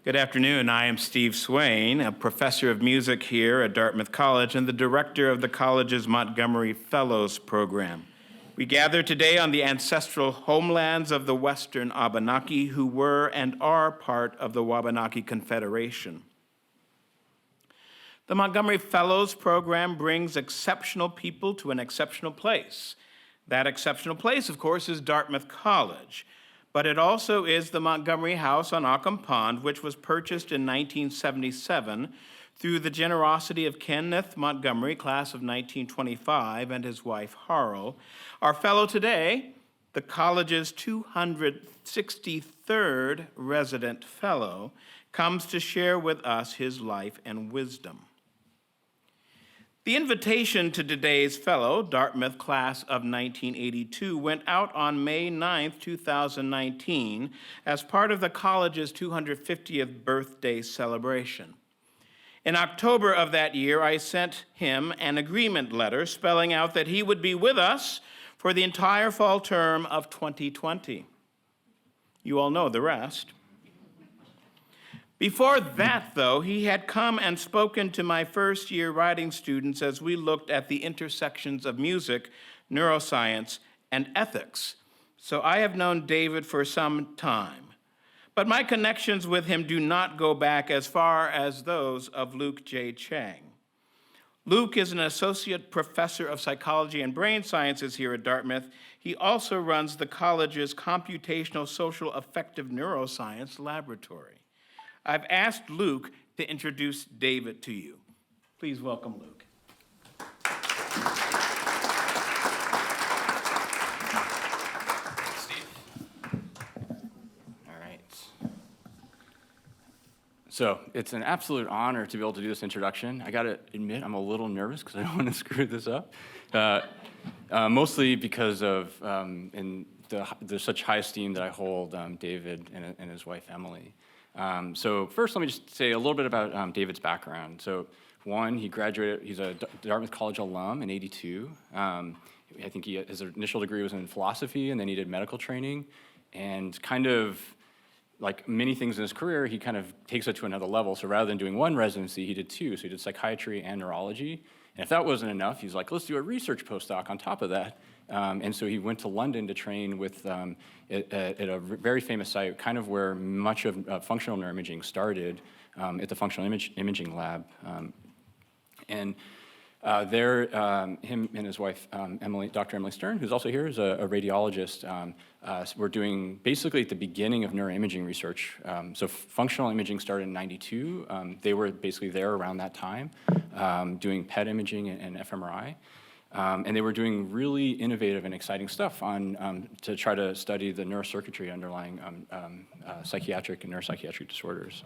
Good afternoon. I am Steve Swain, a professor of music here at Dartmouth College and the director of the college's Montgomery Fellows Program. We gather today on the ancestral homelands of the Western Abenaki, who were and are part of the Wabanaki Confederation. The Montgomery Fellows Program brings exceptional people to an exceptional place. That exceptional place, of course, is Dartmouth College. But it also is the Montgomery House on Ockham Pond, which was purchased in 1977 through the generosity of Kenneth Montgomery, class of 1925, and his wife, Harl. Our fellow today, the college's 263rd resident fellow, comes to share with us his life and wisdom. The invitation to today's fellow, Dartmouth class of 1982, went out on May 9, 2019, as part of the college's 250th birthday celebration. In October of that year, I sent him an agreement letter spelling out that he would be with us for the entire fall term of 2020. You all know the rest. Before that, though, he had come and spoken to my first-year writing students as we looked at the intersections of music, neuroscience, and ethics. So I have known David for some time. But my connections with him do not go back as far as those of Luke J. Chang. Luke is an associate professor of psychology and brain sciences here at Dartmouth. He also runs the college's computational social affective neuroscience laboratory. I've asked Luke to introduce David to you. Please welcome Luke. Steve. All right. So it's an absolute honor to be able to do this introduction. I gotta admit, I'm a little nervous because I don't want to screw this up. Mostly because of there's such high esteem that I hold David and his wife, Emily. So first, let me just say a little bit about David's background. So one, he graduated, he's a Dartmouth College alum in '82. I think his initial degree was in philosophy, and then he did medical training. And kind of like many things in his career, he kind of takes it to another level. So rather than doing one residency, he did two. So he did psychiatry and neurology. And if that wasn't enough, he's like, let's do a research postdoc on top of that. And so he went to London to train with at a very famous site, kind of where much of functional neuroimaging started, at the Functional Imaging Lab. There, him and his wife, Dr. Emily Stern, who's also here, is a radiologist, were doing basically at the beginning of neuroimaging research. So functional imaging started in '92. They were basically there around that time, doing PET imaging and Fmri. And they were doing really innovative and exciting stuff to try to study the neurocircuitry underlying psychiatric and neuropsychiatric disorders.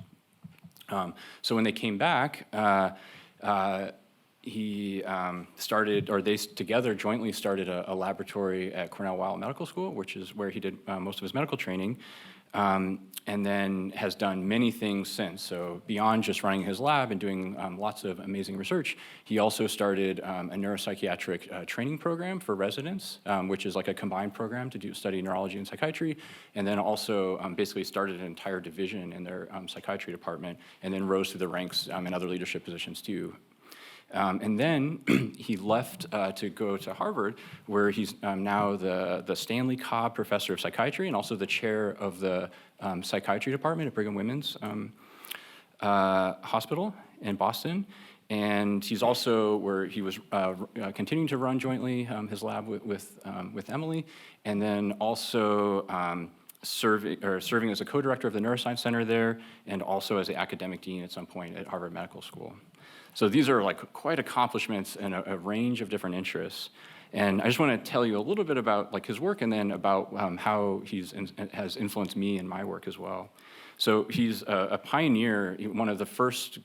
So when they came back, they together jointly started a laboratory at Cornell Weill Medical School, which is where he did most of his medical training, and then has done many things since. So beyond just running his lab and doing lots of amazing research, he also started a neuropsychiatric training program for residents, which is like a combined program to study neurology and psychiatry, and then also basically started an entire division in their psychiatry department, and then rose through the ranks in other leadership positions too. And then he left to go to Harvard, where he's now the Stanley Cobb Professor of Psychiatry and also the chair of the Psychiatry Department at Brigham Women's Hospital in Boston. And he's also where he was continuing to run jointly his lab with Emily, and then also serving as a co-director of the Neuroscience Center there, and also as the academic dean at some point at Harvard Medical School. So these are like quite accomplishments and a range of different interests. And I just want to tell you a little bit about like his work, and then about how has influenced me in my work as well. So he's a pioneer, one of the first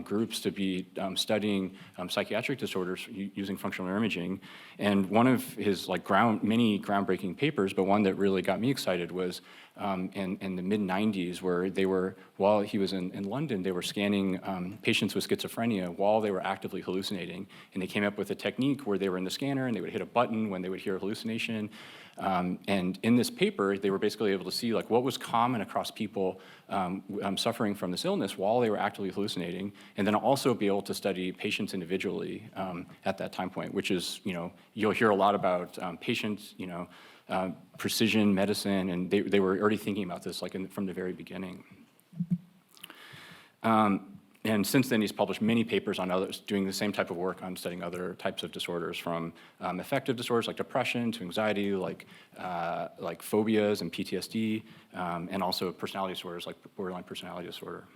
groups to be studying psychiatric disorders using functional neuroimaging. And one of his many groundbreaking papers, but one that really got me excited, was in the mid-90s, where while he was in London, they were scanning patients with schizophrenia while they were actively hallucinating. And they came up with a technique where they were in the scanner and they would hit a button when they would hear a hallucination. And in this paper, they were basically able to see like what was common across people suffering from this illness while they were actively hallucinating, and then also be able to study patients individually at that time point, which is, you'll hear a lot about patients, precision medicine, and they were already thinking about this like from the very beginning. And since then, he's published many papers on others, doing the same type of work on studying other types of disorders, from affective disorders like depression to anxiety, like phobias and PTSD, and also personality disorders like borderline personality disorder.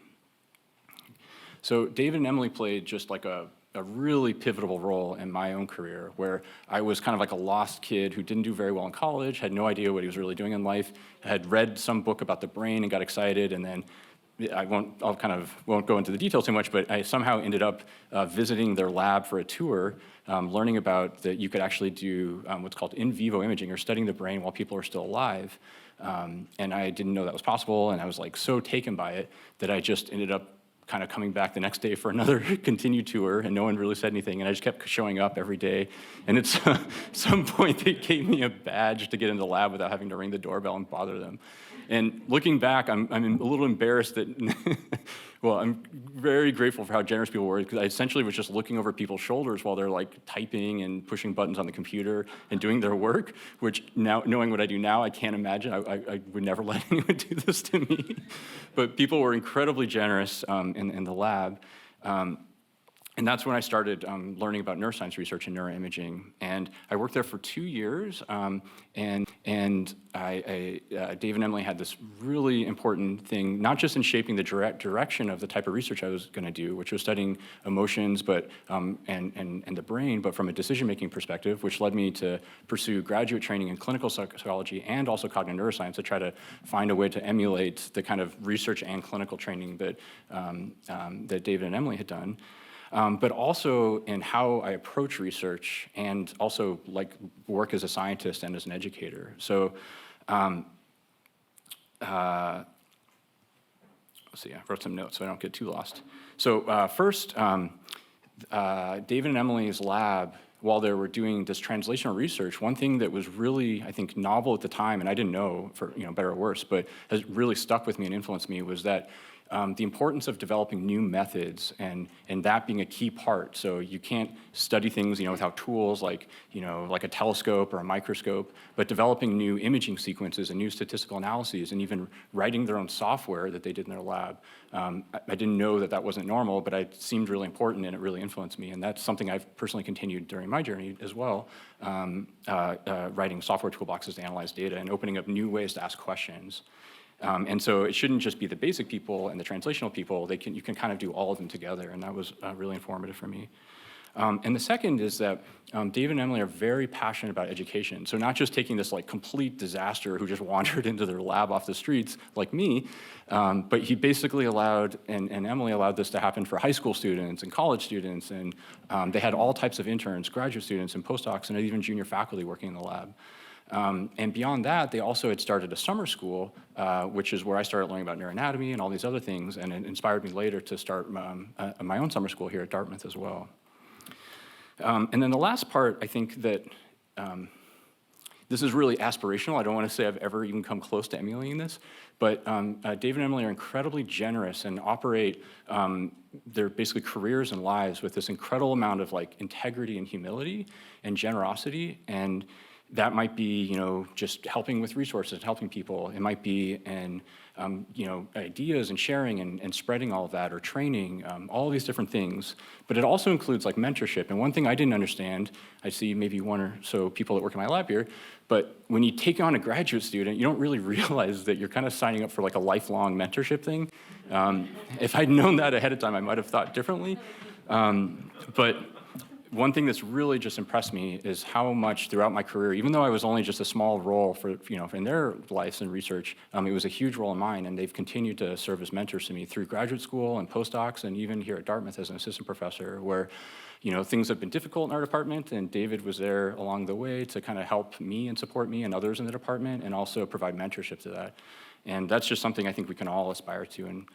So David and Emily played just like a really pivotal role in my own career, where I was kind of like a lost kid who didn't do very well in college, had no idea what he was really doing in life, had read some book about the brain and got excited, and then I won't go into the details too much, but I somehow ended up visiting their lab for a tour, learning about that you could actually do what's called in vivo imaging, or studying the brain while people are still alive. And I didn't know that was possible, and I was like so taken by it that I just ended up kind of coming back the next day for another continued tour, and no one really said anything, and I just kept showing up every day. And at some point, they gave me a badge to get into the lab without having to ring the doorbell and bother them. And looking back, I'm a little embarrassed that, well, I'm very grateful for how generous people were, because I essentially was just looking over people's shoulders while they're like typing and pushing buttons on the computer and doing their work, which now, knowing what I do now, I can't imagine. I would never let anyone do this to me. But people were incredibly generous in the lab. And that's when I started learning about neuroscience research and neuroimaging. And I worked there for 2 years. And Dave and Emily had this really important thing, not just in shaping the direction of the type of research I was going to do, which was studying emotions, but and the brain, but from a decision-making perspective, which led me to pursue graduate training in clinical psychology and also cognitive neuroscience to try to find a way to emulate the kind of research and clinical training that that David and Emily had done. But also in how I approach research, and also like work as a scientist and as an educator. So, let's see, I wrote some notes so I don't get too lost. So first, David and Emily's lab, while they were doing this translational research, one thing that was really, I think, novel at the time, and I didn't know, for better or worse, but has really stuck with me and influenced me, was that the importance of developing new methods, and that being a key part. So you can't study things, without tools like a telescope or a microscope, but developing new imaging sequences and new statistical analyses, and even writing their own software that they did in their lab. I didn't know that wasn't normal, but it seemed really important, and it really influenced me. And that's something I've personally continued during my journey as well, writing software toolboxes to analyze data and opening up new ways to ask questions. And so it shouldn't just be the basic people and the translational people. You can kind of do all of them together, and that was really informative for me. And the second is that David and Emily are very passionate about education. So not just taking this like complete disaster who just wandered into their lab off the streets like me, but he basically allowed, and Emily allowed this to happen for high school students and college students, and they had all types of interns, graduate students and postdocs, and even junior faculty working in the lab. And beyond that, they also had started a summer school, which is where I started learning about neuroanatomy and all these other things, and it inspired me later to start my own summer school here at Dartmouth as well. And then the last part, I think that this is really aspirational. I don't want to say I've ever even come close to emulating this, but David and Emily are incredibly generous and operate their basically careers and lives with this incredible amount of like integrity and humility and generosity. And that might be, just helping with resources and helping people. It might be in, ideas and sharing and spreading all of that, or training, all these different things. But it also includes like mentorship. And one thing I didn't understand, I see maybe one or so people that work in my lab here, but when you take on a graduate student, you don't really realize that you're kind of signing up for like a lifelong mentorship thing. If I'd known that ahead of time, I might have thought differently. But one thing that's really just impressed me is how much throughout my career, even though I was only just a small role for, in their lives and research, it was a huge role in mine, and they've continued to serve as mentors to me through graduate school and postdocs, and even here at Dartmouth as an assistant professor, where, things have been difficult in our department, and David was there along the way to kind of help me and support me and others in the department, and also provide mentorship to that. And that's just something I think we can all aspire to. And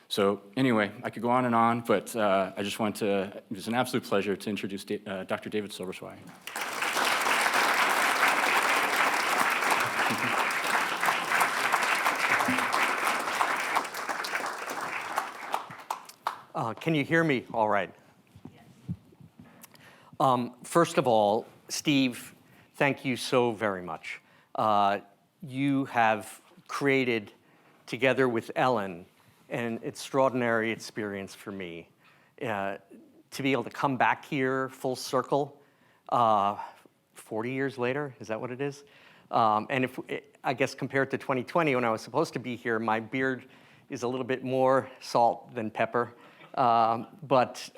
so anyway, I could go on, but I just want to, it was an absolute pleasure to introduce Dr. David Silversweig. Can you hear me all right? First of all, Steve, thank you so very much. You have created, together with Ellen, an extraordinary experience for me. To be able to come back here full circle 40 years later, is that what it is? And I guess compared to 2020, when I was supposed to be here, my beard is a little bit more salt than pepper. But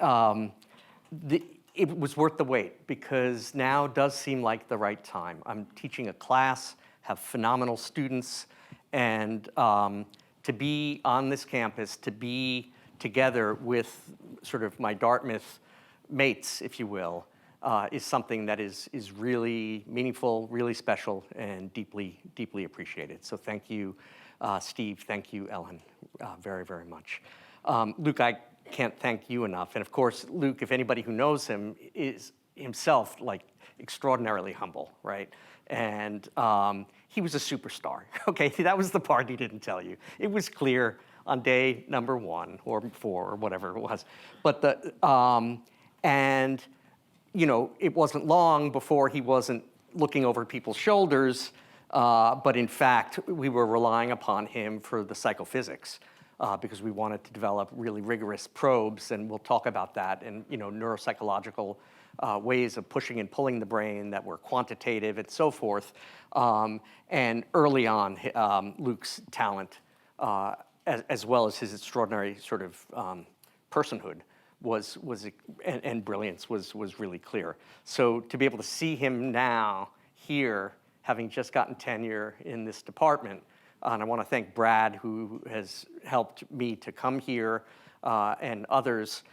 it was worth the wait, because now does seem like the right time. I'm teaching a class, have phenomenal students, and to be on this campus, to be together with sort of my Dartmouth mates, if you will, is something that is really meaningful, really special, and deeply, deeply appreciated. So thank you, Steve. Thank you, Ellen, very, very much. Luke, I can't thank you enough. And of course, Luke, if anybody who knows him, is himself like extraordinarily humble, right? And he was a superstar, okay? That was the part he didn't tell you. It was clear on day number 1 or 4 or whatever it was. But and you know, it wasn't long before he wasn't looking over people's shoulders, but in fact, we were relying upon him for the psychophysics. Because we wanted to develop really rigorous probes, and we'll talk about that, and you know, neuropsychological ways of pushing and pulling the brain that were quantitative and so forth. And early on, Luke's talent, as well as his extraordinary sort of personhood, and brilliance was really clear. So to be able to see him now here, having just gotten tenure in this department. And I want to thank Brad, who has helped me to come here, and others,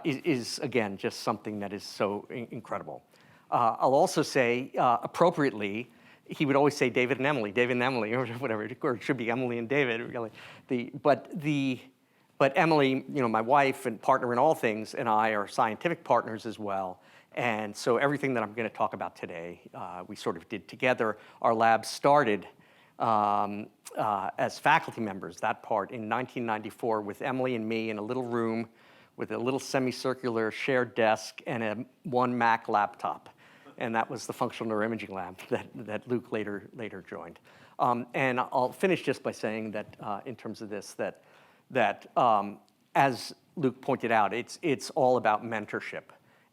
is again, just something that is so incredible. I'll also say, appropriately, he would always say David and Emily, or whatever, or it should be Emily and David, really. But Emily, you know, my wife and partner in all things, and I are scientific partners as well. And so everything that I'm going to talk about today, we sort of did together. Our lab started as faculty members, that part, in 1994 with Emily and me in a little room with a little semicircular shared desk and one Mac laptop. And that was the functional neuroimaging lab that Luke later joined. And I'll finish just by saying that in terms of this, that as Luke pointed out, it's all about mentorship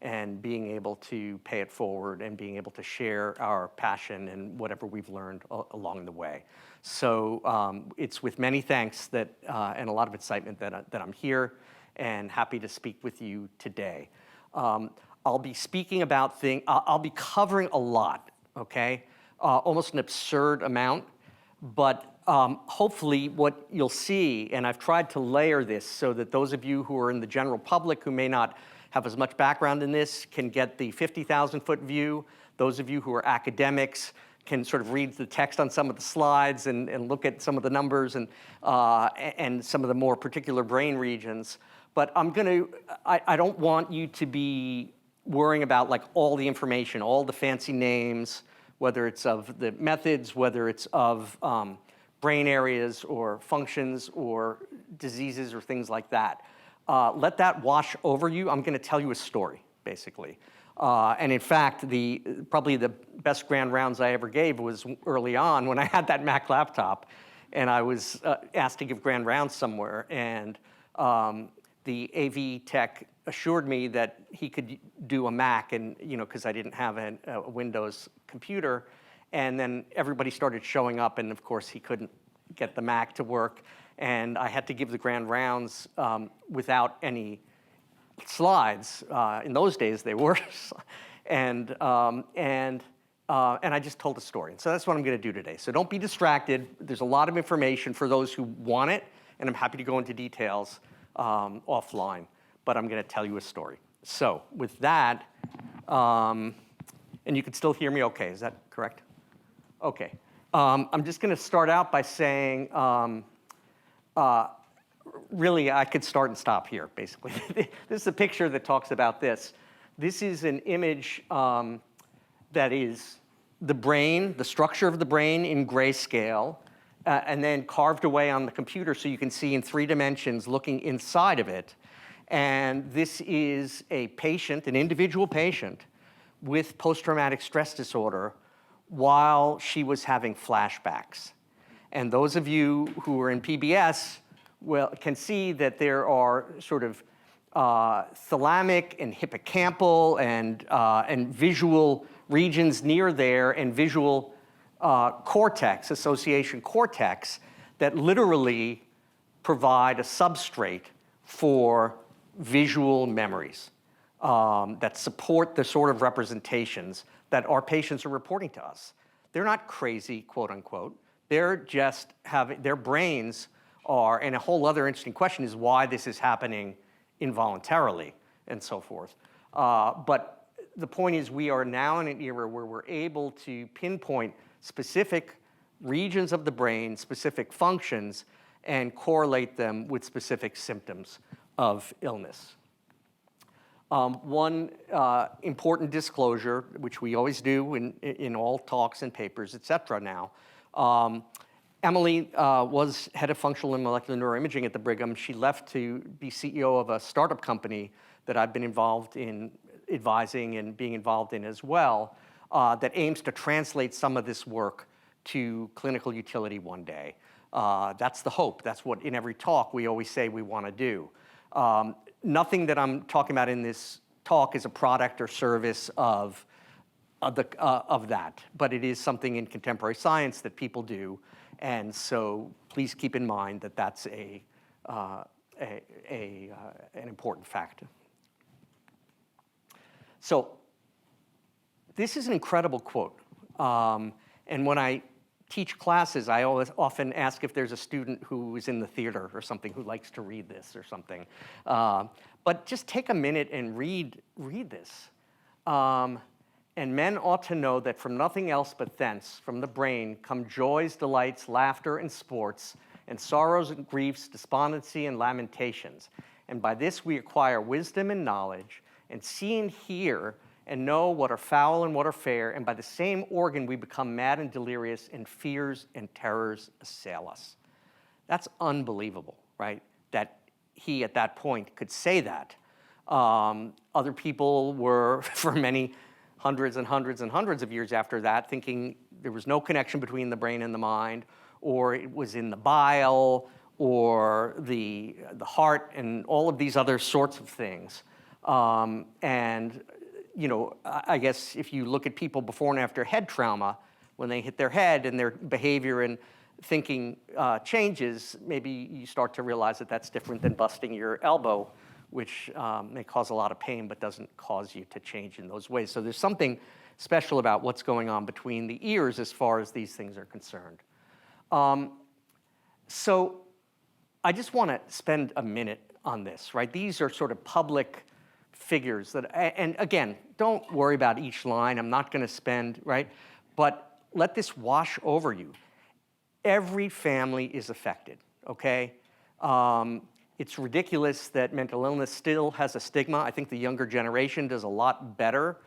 and being able to pay it forward and being able to share our passion and whatever we've learned along the way. So it's with many thanks that and a lot of excitement that I'm here and happy to speak with you today. I'll be speaking about things, I'll be covering a lot, okay? Almost an absurd amount, but hopefully what you'll see, and I've tried to layer this so that those of you who are in the general public who may not have as much background in this can get the 50,000-foot view. Those of you who are academics can sort of read the text on some of the slides and look at some of the numbers and some of the more particular brain regions. But I don't want you to be worrying about like all the information, all the fancy names, whether it's of the methods, whether it's of brain areas or functions or diseases or things like that. Let that wash over you. I'm going to tell you a story, basically. And in fact, probably the best grand rounds I ever gave was early on when I had that Mac laptop, and I was asked to give grand rounds somewhere, and the AV tech assured me that he could do a Mac, and because I didn't have a Windows computer, and then everybody started showing up, and of course he couldn't get the Mac to work. And I had to give the grand rounds without any slides. In those days, they were, and I just told a story. And so that's what I'm going to do today. So don't be distracted. There's a lot of information for those who want it, and I'm happy to go into details offline. But I'm going to tell you a story. So with that, and you can still hear me okay. Is that correct? Okay. I'm just going to start out by saying. Really, I could start and stop here, basically. This is a picture that talks about this. This is an image that is the brain, the structure of the brain in grayscale, and then carved away on the computer so you can see in 3 dimensions looking inside of it. And this is a patient, an individual patient, with post-traumatic stress disorder while she was having flashbacks. And those of you who are in PBS can see that there are sort of thalamic and hippocampal and visual regions near there, and visual cortex, association cortex, that literally provide a substrate for visual memories that support the sort of representations that our patients are reporting to us. They're not crazy, quote unquote. They're just having, their brains are, and a whole other interesting question is why this is happening involuntarily and so forth. But the point is, we are now in an era where we're able to pinpoint specific regions of the brain, specific functions, and correlate them with specific symptoms of illness. One important disclosure, which we always do in all talks and papers, et cetera now, Emily was head of functional and molecular neuroimaging at the Brigham. She left to be CEO of a startup company that I've been involved in advising and being involved in as well, that aims to translate some of this work to clinical utility one day. That's the hope. That's what in every talk we always say we want to do. Nothing that I'm talking about in this talk is a product or service of that, but it is something in contemporary science that people do, and so please keep in mind that that's an important fact. So this is an incredible quote, and when I teach classes, I always often ask if there's a student who is in the theater or something who likes to read this or something. But just take a minute and read this. And men ought to know that from nothing else but thence, from the brain, come joys, delights, laughter, and sports, and sorrows and griefs, despondency and lamentations. And by this we acquire wisdom and knowledge, and see and hear and know what are foul and what are fair, and by the same organ we become mad and delirious, and fears and terrors assail us. That's unbelievable, right? That he at that point could say that. Other people were, for many hundreds and hundreds and hundreds of years after that, thinking there was no connection between the brain and the mind, or it was in the bile, or the heart, and all of these other sorts of things. And you know, I guess if you look at people before and after head trauma, when they hit their head and their behavior and thinking changes, maybe you start to realize that that's different than busting your elbow, which may cause a lot of pain but doesn't cause you to change in those ways. So there's something special about what's going on between the ears as far as these things are concerned. So I just want to spend a minute on this, right? These are sort of public figures that, and again, don't worry about each line. I'm not going to spend, right? But let this wash over you. Every family is affected, okay? It's ridiculous that mental illness still has a stigma. I think the younger generation does a lot better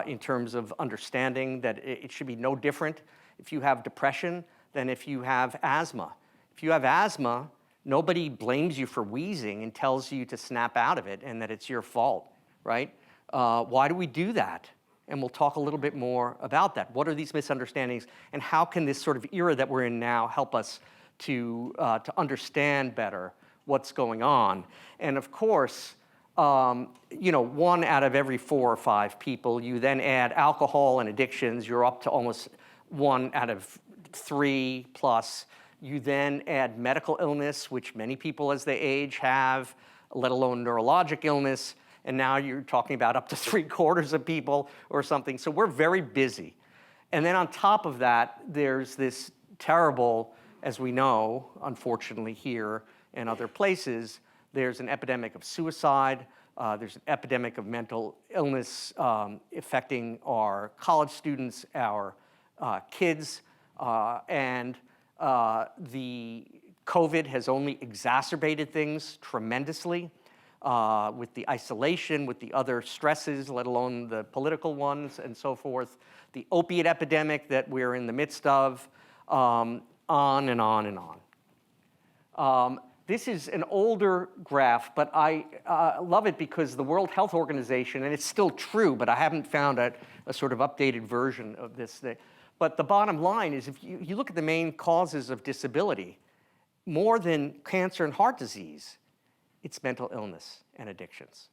in terms of understanding that it should be no different if you have depression than if you have asthma. If you have asthma, nobody blames you for wheezing and tells you to snap out of it and that it's your fault, right? Why do we do that? And we'll talk a little bit more about that. What are these misunderstandings, and how can this sort of era that we're in now help us to understand better what's going on? And of course, you know, 1 out of every 4 or 5 people, you then add alcohol and addictions, you're up to almost 1 out of 3 plus. You then add medical illness, which many people as they age have, let alone neurologic illness, and now you're talking about up to 3/4 of people or something. So we're very busy. And then on top of that, there's this terrible, as we know, unfortunately here and other places, there's an epidemic of suicide, there's an epidemic of mental illness affecting our college students, our kids, and the COVID has only exacerbated things tremendously with the isolation, with the other stresses, let alone the political ones and so forth, the opiate epidemic that we're in the midst of, on and on and on. This is an older graph, but I love it because the World Health Organization, and it's still true, but I haven't found a sort of updated version of this thing. But the bottom line is if you look at the main causes of disability, more than cancer and heart disease, it's mental illness and addictions.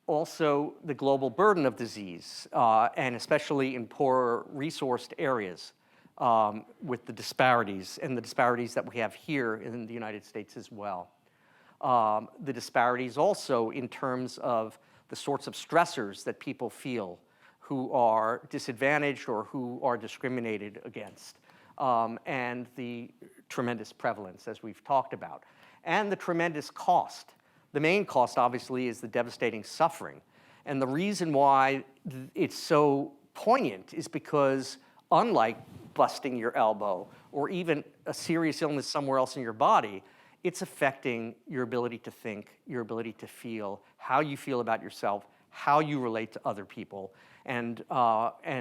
Also, the global burden of disease, and especially in poorer resourced areas with the disparities, and the disparities that we have here in the United States as well. The disparities also in terms of the sorts of stressors that people feel who are disadvantaged or who are discriminated against, and the tremendous prevalence, as we've talked about, and the tremendous cost. The main cost, obviously, is the devastating suffering. And the reason why it's so poignant is because unlike busting your elbow or even a serious illness somewhere else in your body, it's affecting your ability to think, your ability to feel, how you feel about yourself, how you relate to other people. And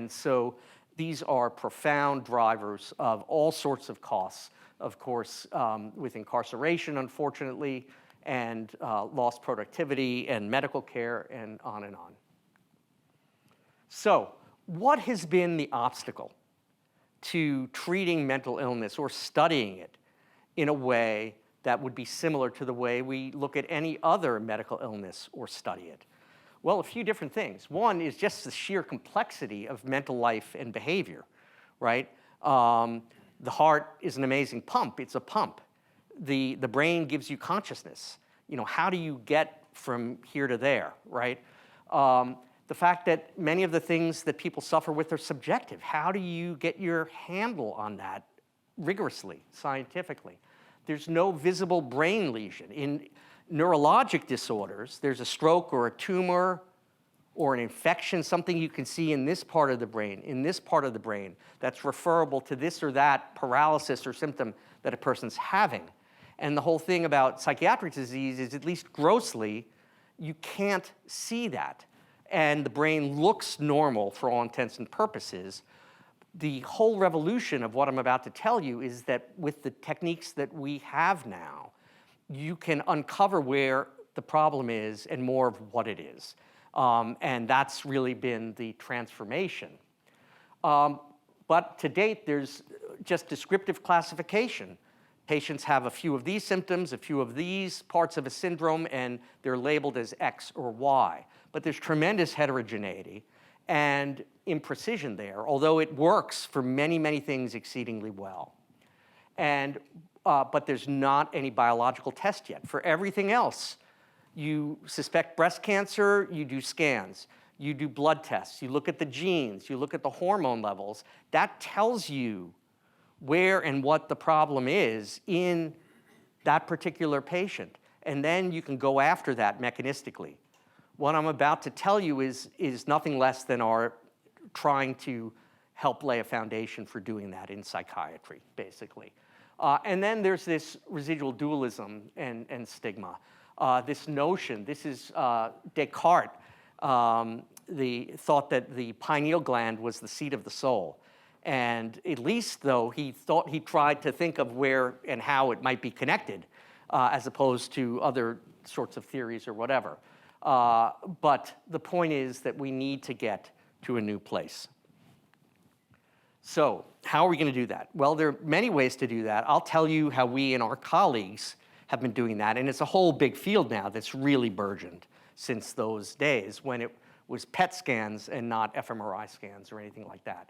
so these are profound drivers of all sorts of costs, of course, with incarceration, unfortunately, and lost productivity and medical care and on and on. So what has been the obstacle to treating mental illness or studying it in a way that would be similar to the way we look at any other medical illness or study it? Well, a few different things. One is just the sheer complexity of mental life and behavior, right? The heart is an amazing pump. It's a pump. The brain gives you consciousness. You know, how do you get from here to there, right? The fact that many of the things that people suffer with are subjective. How do you get your handle on that rigorously, scientifically? There's no visible brain lesion. In neurologic disorders, there's a stroke or a tumor or an infection, something you can see in this part of the brain, in this part of the brain, that's referable to this or that paralysis or symptom that a person's having. And the whole thing about psychiatric disease is, at least grossly, you can't see that. And the brain looks normal for all intents and purposes. The whole revolution of what I'm about to tell you is that with the techniques that we have now, you can uncover where the problem is and more of what it is. And that's really been the transformation. But to date, there's just descriptive classification. Patients have a few of these symptoms, a few of these parts of a syndrome, and they're labeled as X or Y. But there's tremendous heterogeneity and imprecision there, although it works for many, many things exceedingly well. And but there's not any biological test yet. For everything else, you suspect breast cancer, you do scans, you do blood tests, you look at the genes, you look at the hormone levels. That tells you where and what the problem is in that particular patient. And then you can go after that mechanistically. What I'm about to tell you is nothing less than our trying to help lay a foundation for doing that in psychiatry, basically. And then there's this residual dualism and stigma. This notion, this is Descartes, the thought that the pineal gland was the seat of the soul. And at least, though, he tried to think of where and how it might be connected, as opposed to other sorts of theories or whatever. But the point is that we need to get to a new place. So how are we going to do that? Well, there are many ways to do that. I'll tell you how we and our colleagues have been doing that. And it's a whole big field now that's really burgeoned since those days when it was PET scans and not fMRI scans or anything like that.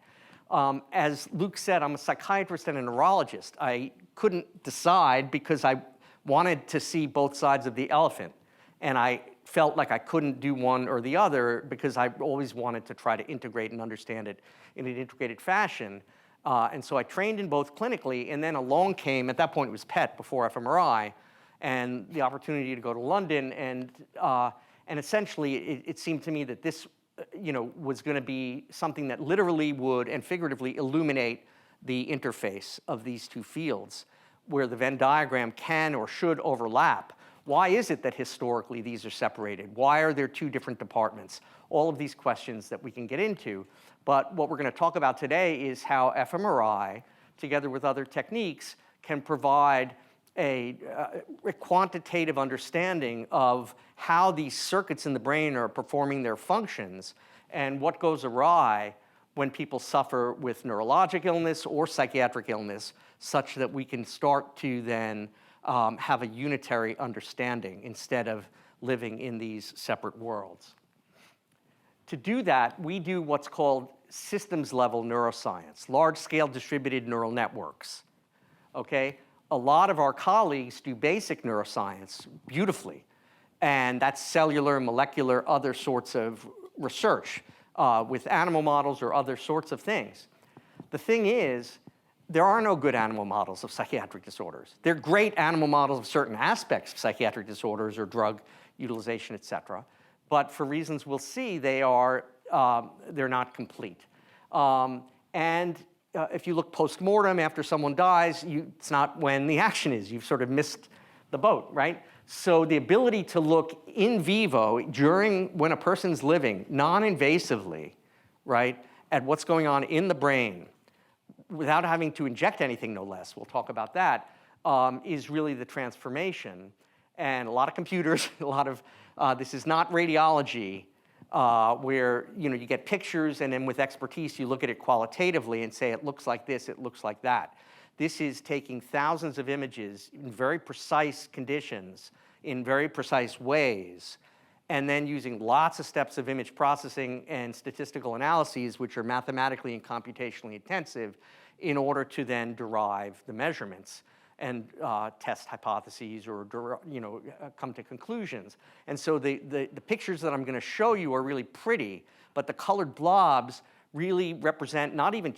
As Luke said, I'm a psychiatrist and a neurologist. I couldn't decide because I wanted to see both sides of the elephant. And I felt like I couldn't do one or the other because I always wanted to try to integrate and understand it in an integrated fashion. And so I trained in both clinically, and then along came, at that point it was PET before fMRI, and the opportunity to go to London, and essentially it seemed to me that this was going to be something that literally would and figuratively illuminate the interface of these two fields, where the Venn diagram can or should overlap. Why is it that historically these are separated? Why are there two different departments? All of these questions that we can get into. But what we're going to talk about today is how fMRI together with other techniques, can provide a quantitative understanding of how these circuits in the brain are performing their functions and what goes awry when people suffer with neurologic illness or psychiatric illness, such that we can start to then have a unitary understanding instead of living in these separate worlds. To do that, we do what's called systems-level neuroscience, large-scale distributed neural networks, okay? A lot of our colleagues do basic neuroscience beautifully, and that's cellular, molecular, other sorts of research with animal models or other sorts of things. The thing is, there are no good animal models of psychiatric disorders. They're great animal models of certain aspects of psychiatric disorders or drug utilization, et cetera. But for reasons we'll see, they're not complete. If you look post-mortem after someone dies, it's not when the action is. You've sort of missed the boat, right? So the ability to look in vivo when a person's living non-invasively, right, at what's going on in the brain without having to inject anything, no less, we'll talk about that, is really the transformation. And a lot of computers, a lot of, this is not radiology, where you get pictures and then with expertise you look at it qualitatively and say it looks like this, it looks like that. This is taking thousands of images in very precise conditions, in very precise ways, and then using lots of steps of image processing and statistical analyses, which are mathematically and computationally intensive, in order to then derive the measurements and test hypotheses or come to conclusions. And so the pictures that I'm going to show you are really pretty, but the colored blobs really represent not even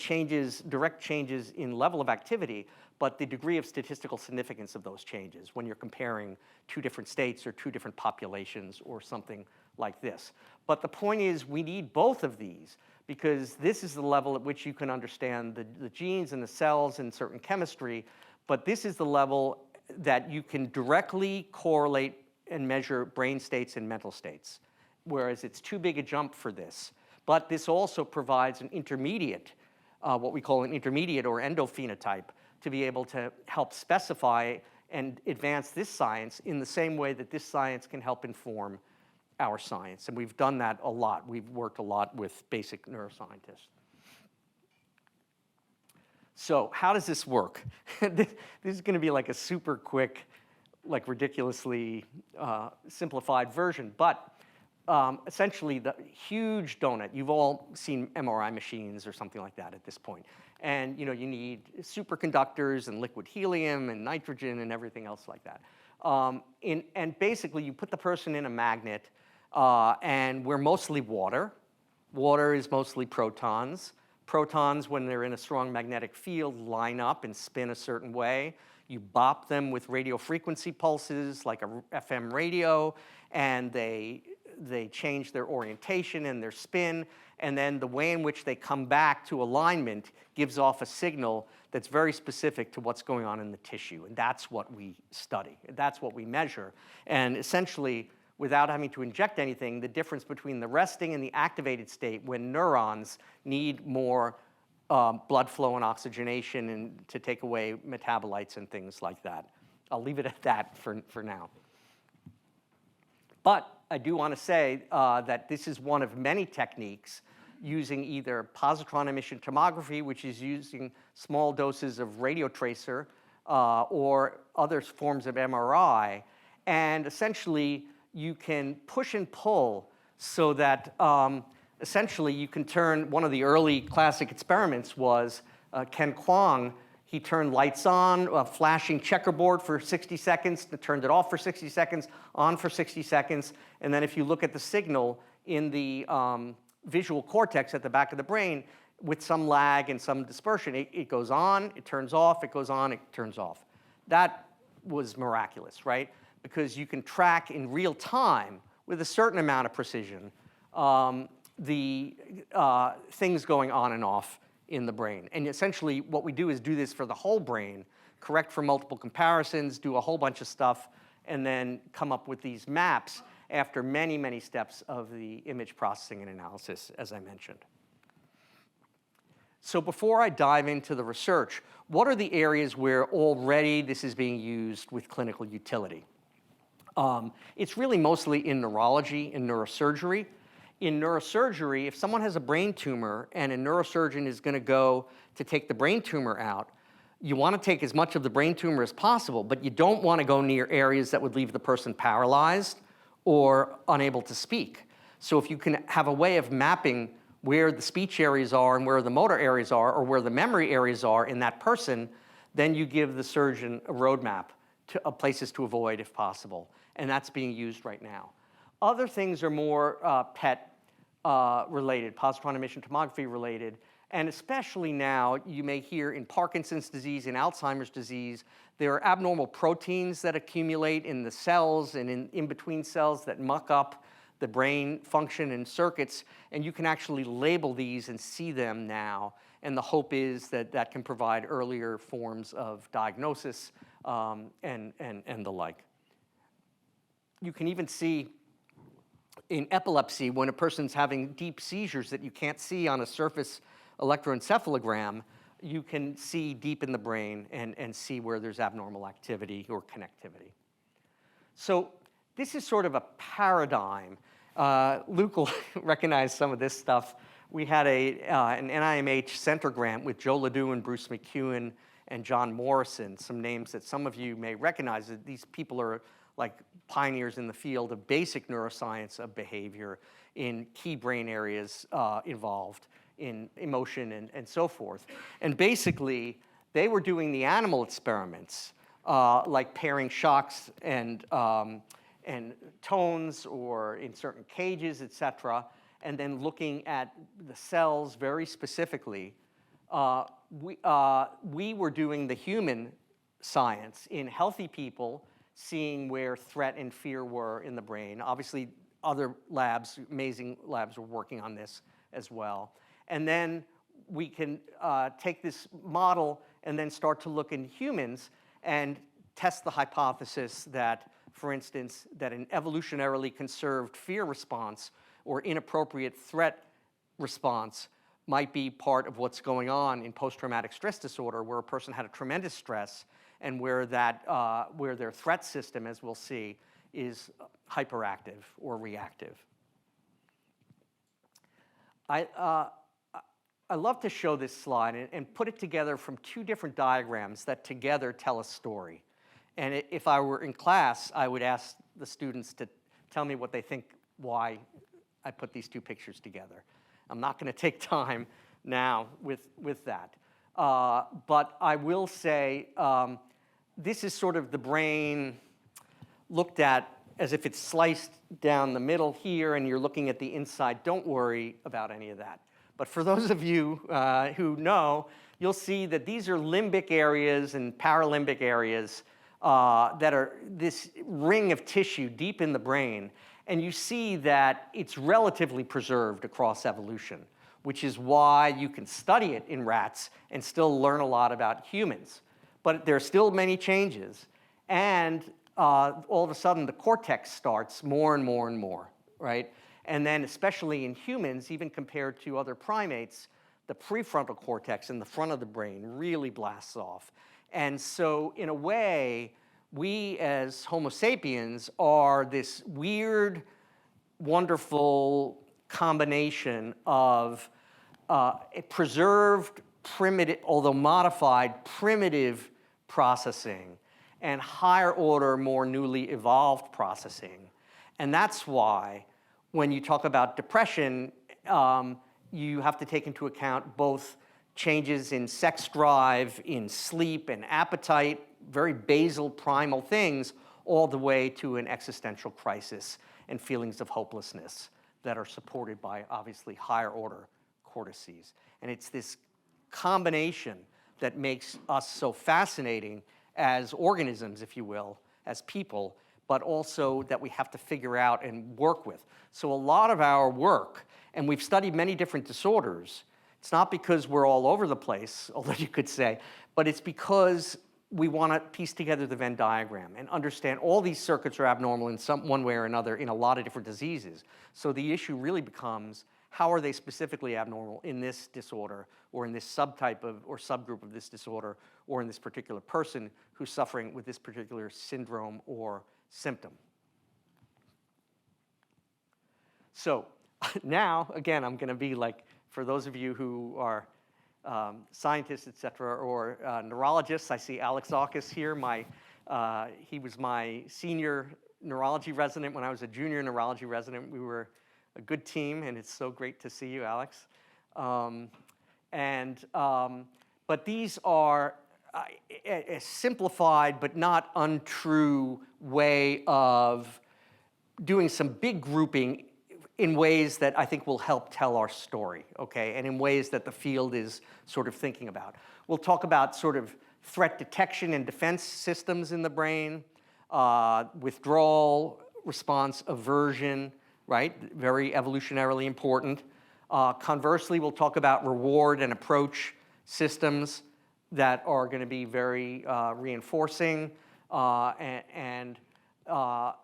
direct changes in level of activity, but the degree of statistical significance of those changes when you're comparing two different states or two different populations or something like this. But the point is we need both of these because this is the level at which you can understand the genes and the cells and certain chemistry, but this is the level that you can directly correlate and measure brain states and mental states, whereas it's too big a jump for this. But this also provides an intermediate, what we call an intermediate or endophenotype, to be able to help specify and advance this science in the same way that this science can help inform our science. And we've done that a lot. We've worked a lot with basic neuroscientists. So how does this work? This is going to be like a super quick, like ridiculously simplified version. But essentially, the huge donut, you've all seen MRI machines or something like that at this point. And you need superconductors and liquid helium and nitrogen and everything else like that. And basically, you put the person in a magnet, and we're mostly water. Water is mostly protons. Protons, when they're in a strong magnetic field, line up and spin a certain way. You bop them with radio frequency pulses, like a FM radio, and they change their orientation and their spin, and then the way in which they come back to alignment gives off a signal that's very specific to what's going on in the tissue, and that's what we study. That's what we measure. And essentially, without having to inject anything, the difference between the resting and the activated state when neurons need more blood flow and oxygenation and to take away metabolites and things like that. I'll leave it at that for now. But I do want to say that this is one of many techniques using either positron emission tomography, which is using small doses of radiotracer, or other forms of MRI. And essentially, you can push and pull so that essentially you can turn, one of the early classic experiments was Ken Kwong. He turned lights on, a flashing checkerboard for 60 seconds, turned it off for 60 seconds, on for 60 seconds, and then if you look at the signal in the visual cortex at the back of the brain, with some lag and some dispersion, it goes on, it turns off, it goes on, it turns off. That was miraculous, right? Because you can track in real time, with a certain amount of precision, the things going on and off in the brain. And essentially, what we do is do this for the whole brain, correct for multiple comparisons, do a whole bunch of stuff, and then come up with these maps after many, many steps of the image processing and analysis, as I mentioned. So before I dive into the research, what are the areas where already this is being used with clinical utility? It's really mostly in neurology and neurosurgery. In neurosurgery, if someone has a brain tumor and a neurosurgeon is going to go to take the brain tumor out, you want to take as much of the brain tumor as possible, but you don't want to go near areas that would leave the person paralyzed or unable to speak. So if you can have a way of mapping where the speech areas are and where the motor areas are or where the memory areas are in that person, then you give the surgeon a roadmap of places to avoid if possible. And that's being used right now. Other things are more PET related, positron emission tomography related, and especially now you may hear in Parkinson's disease, in Alzheimer's disease, there are abnormal proteins that accumulate in the cells and in between cells that muck up the brain function and circuits, and you can actually label these and see them now. And the hope is that that can provide earlier forms of diagnosis and the like. You can even see in epilepsy, when a person's having deep seizures that you can't see on a surface electroencephalogram, you can see deep in the brain and see where there's abnormal activity or connectivity. So this is sort of a paradigm. Luke will recognize some of this stuff. We had an NIMH center grant with Joe Ledoux and Bruce McEwen and John Morrison, some names that some of you may recognize. These people are like pioneers in the field of basic neuroscience of behavior in key brain areas involved in emotion and so forth. And basically, they were doing the animal experiments, like pairing shocks and tones or in certain cages, et cetera, and then looking at the cells very specifically. We were doing the human science in healthy people, seeing where threat and fear were in the brain. Obviously, other labs, amazing labs, were working on this as well. And then we can take this model and then start to look in humans and test the hypothesis that, for instance, that an evolutionarily conserved fear response or inappropriate threat response might be part of what's going on in post-traumatic stress disorder, where a person had a tremendous stress and where their threat system, as we'll see, is hyperactive or reactive. I love to show this slide and put it together from two different diagrams that together tell a story. And if I were in class, I would ask the students to tell me what they think why I put these two pictures together. I'm not going to take time now with that. But I will say this is sort of the brain looked at as if it's sliced down the middle here and you're looking at the inside. Don't worry about any of that. But for those of you who know, you'll see that these are limbic areas and paralimbic areas that are this ring of tissue deep in the brain. And you see that it's relatively preserved across evolution, which is why you can study it in rats and still learn a lot about humans. But there are still many changes. And all of a sudden, the cortex starts more and more and more, right? And then especially in humans, even compared to other primates, the prefrontal cortex in the front of the brain really blasts off. And so in a way, we as Homo sapiens are this weird, wonderful combination of a preserved, primitive, although modified, primitive processing and higher order, more newly evolved processing. And that's why when you talk about depression, you have to take into account both changes in sex drive, in sleep and appetite, very basal, primal things, all the way to an existential crisis and feelings of hopelessness that are supported by, obviously, higher order cortices. And it's this combination that makes us so fascinating as organisms, if you will, as people, but also that we have to figure out and work with. So a lot of our work, and we've studied many different disorders, it's not because we're all over the place, although you could say, but it's because we want to piece together the Venn diagram and understand all these circuits are abnormal in one way or another in a lot of different diseases. So the issue really becomes, how are they specifically abnormal in this disorder, or in this subtype of or subgroup of this disorder, or in this particular person who's suffering with this particular syndrome or symptom. So now, again, I'm going to be like, for those of you who are scientists, et cetera, or neurologists, I see Alex Aukus here. He was my senior neurology resident when I was a junior neurology resident. We were a good team, and it's so great to see you, Alex. But these are a simplified but not untrue way of doing some big grouping in ways that I think will help tell our story, okay, and in ways that the field is sort of thinking about. We'll talk about sort of threat detection and defense systems in the brain, withdrawal, response, aversion, right, very evolutionarily important. Conversely, we'll talk about reward and approach systems that are going to be very reinforcing, and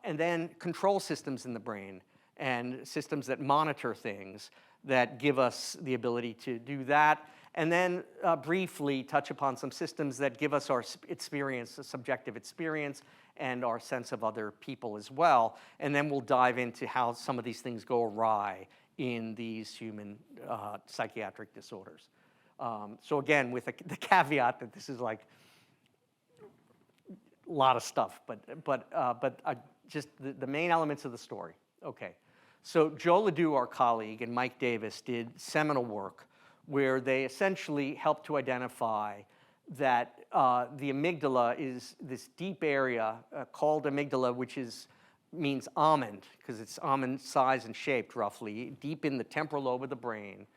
then control systems in the brain, and systems that monitor things that give us the ability to do that, and then briefly touch upon some systems that give us our experience, a subjective experience, and our sense of other people as well. And then we'll dive into how some of these things go awry in these human psychiatric disorders. So again, with the caveat that this is like a lot of stuff, but just the main elements of the story. Okay, so Joe Ledoux, our colleague, and Mike Davis did seminal work where they essentially helped to identify that the amygdala is this deep area called amygdala, which means almond, because it's almond size and shaped roughly, deep in the temporal lobe of the brain,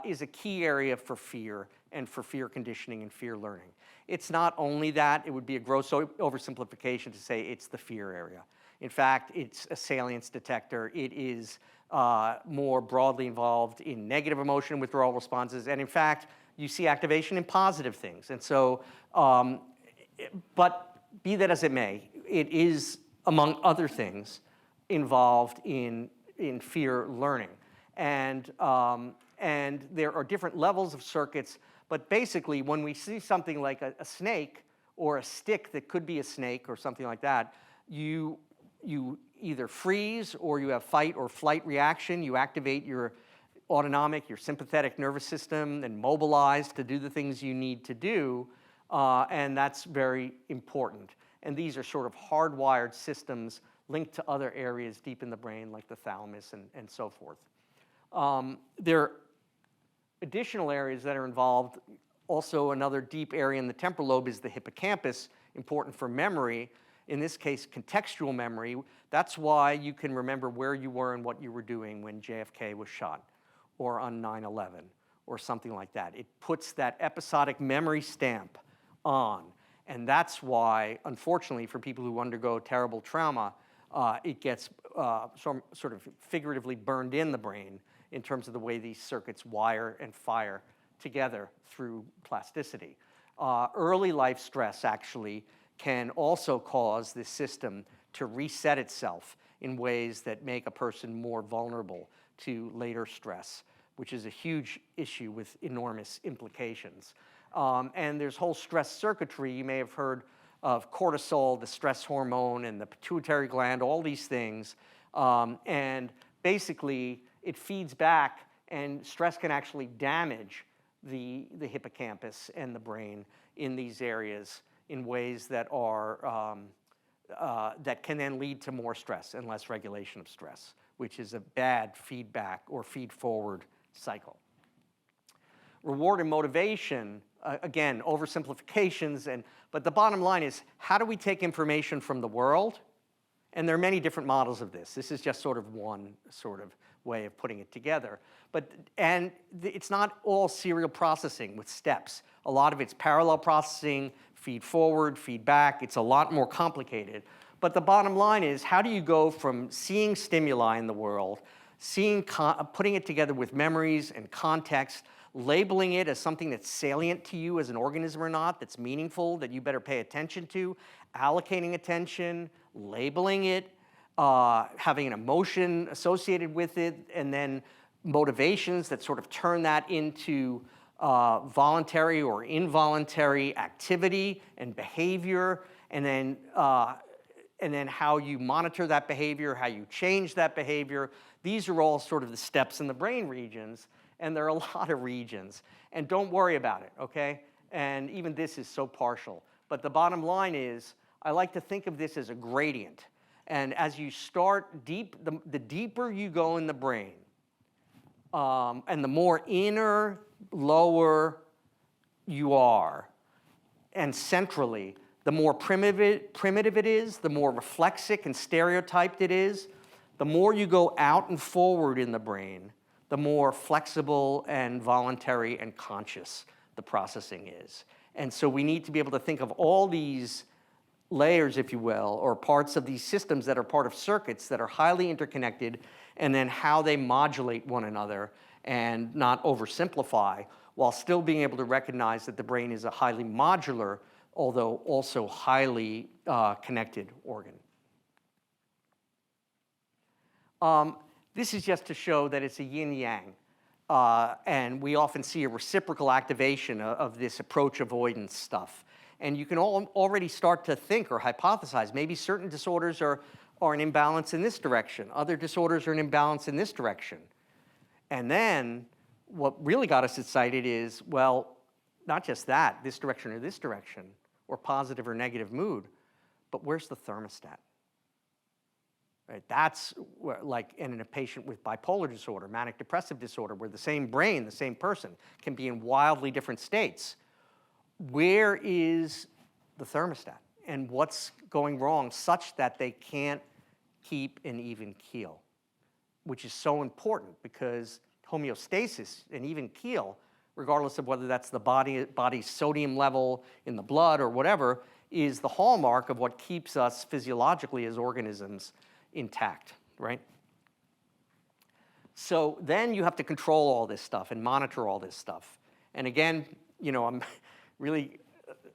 is a key area for fear and for fear conditioning and fear learning. It's not only that, it would be a gross oversimplification to say it's the fear area. In fact, it's a salience detector. It is more broadly involved in negative emotion withdrawal responses. And in fact, you see activation in positive things. And so, but be that as it may, it is, among other things, involved in fear learning. And there are different levels of circuits, but basically when we see something like a snake or a stick that could be a snake or something like that, you either freeze or you have fight or flight reaction. You activate your autonomic, your sympathetic nervous system, and mobilize to do the things you need to do, and that's very important. And these are sort of hardwired systems linked to other areas deep in the brain, like the thalamus and so forth. There are additional areas that are involved. Also, another deep area in the temporal lobe is the hippocampus, important for memory. In this case, contextual memory. That's why you can remember where you were and what you were doing when JFK was shot, or on 9/11, or something like that. It puts that episodic memory stamp on. And that's why, unfortunately, for people who undergo terrible trauma, it gets sort of figuratively burned in the brain in terms of the way these circuits wire and fire together through plasticity. Early life stress, actually, can also cause this system to reset itself in ways that make a person more vulnerable to later stress, which is a huge issue with enormous implications. And there's whole stress circuitry. You may have heard of cortisol, the stress hormone, and the pituitary gland, all these things. And basically, it feeds back, and stress can actually damage the hippocampus and the brain in these areas in ways that are that can then lead to more stress and less regulation of stress, which is a bad feedback or feed-forward cycle. Reward and motivation, again, oversimplifications, but the bottom line is, how do we take information from the world? And there are many different models of this. This is just sort of one sort of way of putting it together. And it's not all serial processing with steps. A lot of it's parallel processing, feed forward, feed back. It's a lot more complicated. But the bottom line is, how do you go from seeing stimuli in the world, putting it together with memories and context, labeling it as something that's salient to you as an organism or not, that's meaningful, that you better pay attention to, allocating attention, labeling it, having an emotion associated with it, and then motivations that sort of turn that into voluntary or involuntary activity and behavior, and then how you monitor that behavior, how you change that behavior. These are all sort of the steps in the brain regions, and there are a lot of regions. And don't worry about it, okay? And even this is so partial. But the bottom line is, I like to think of this as a gradient. And as you start deep, the deeper you go in the brain, and the more inner, lower you are, and centrally, the more primitive it is, the more reflexic and stereotyped it is, the more you go out and forward in the brain, the more flexible and voluntary and conscious the processing is. And so we need to be able to think of all these layers, if you will, or parts of these systems that are part of circuits that are highly interconnected, and then how they modulate one another and not oversimplify, while still being able to recognize that the brain is a highly modular, although also highly connected organ. This is just to show that it's a yin-yang. And we often see a reciprocal activation of this approach avoidance stuff. And you can already start to think or hypothesize, maybe certain disorders are an imbalance in this direction. Other disorders are an imbalance in this direction. And then what really got us excited is, well, not just that, this direction or this direction, or positive or negative mood, but where's the thermostat? Right? That's where, like in a patient with bipolar disorder, manic depressive disorder, where the same brain, the same person, can be in wildly different states. Where is the thermostat? And what's going wrong such that they can't keep an even keel? Which is so important, because homeostasis, an even keel, regardless of whether that's the body's sodium level in the blood or whatever, is the hallmark of what keeps us physiologically as organisms intact, right? So then you have to control all this stuff and monitor all this stuff. And again, you know, I'm really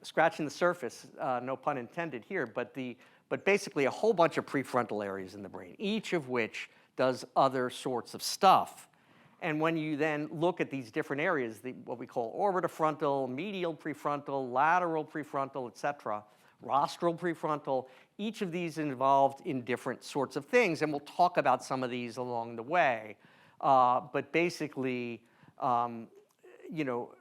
scratching the surface, no pun intended here, but basically a whole bunch of prefrontal areas in the brain, each of which does other sorts of stuff. And when you then look at these different areas, what we call orbitofrontal, medial prefrontal, lateral prefrontal, et cetera, rostral prefrontal, each of these involved in different sorts of things, and we'll talk about some of these along the way. But basically, you know,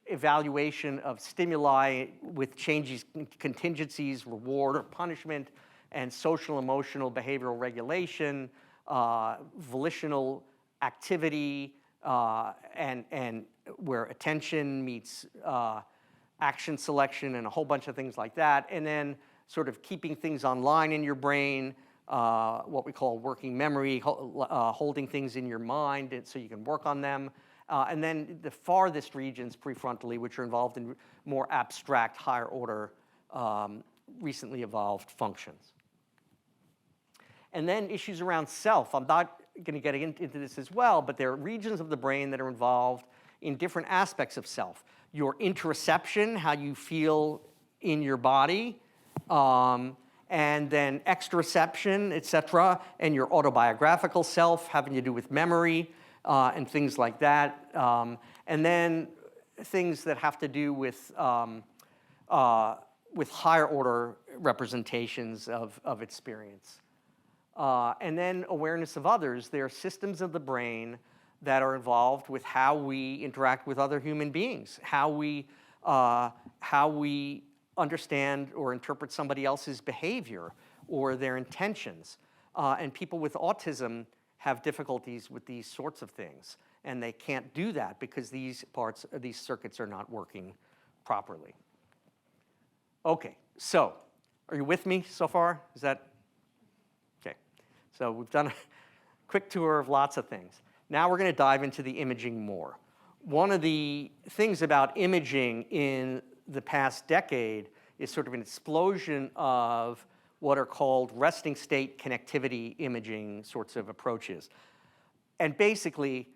evaluation of stimuli with changes, contingencies, reward or punishment, and social, emotional, behavioral regulation, volitional activity, and where attention meets action selection and a whole bunch of things like that. And then sort of keeping things online in your brain, what we call working memory, holding things in your mind so you can work on them. And then the farthest regions prefrontally, which are involved in more abstract, higher order, recently evolved functions. And then issues around self. I'm not going to get into this as well, but there are regions of the brain that are involved in different aspects of self. Your interoception, how you feel in your body, and then exteroception, et cetera, and your autobiographical self having to do with memory, and things like that. And then things that have to do with higher order representations of experience. And then awareness of others. There are systems of the brain that are involved with how we interact with other human beings, how we understand or interpret somebody else's behavior or their intentions. And people with autism have difficulties with these sorts of things, and they can't do that because these circuits are not working properly. Okay, so are you with me so far? Is that okay? So we've done a quick tour of lots of things. Now we're going to dive into the imaging more. One of the things about imaging in the past decade is sort of an explosion of what are called resting state connectivity imaging sorts of approaches. And basically,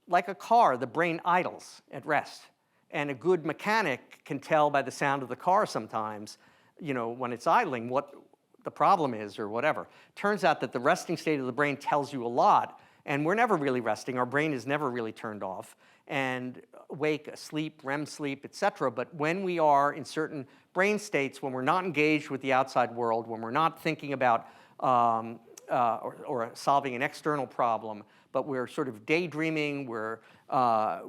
like a car, the brain idles at rest. And a good mechanic can tell by the sound of the car sometimes, you know, when it's idling, what the problem is or whatever. Turns out that the resting state of the brain tells you a lot, And we're never really resting. Our brain is never really turned off. And awake, asleep, REM sleep, et cetera. But when we are in certain brain states, when we're not engaged with the outside world, when we're not thinking about or solving an external problem, but we're sort of daydreaming, we're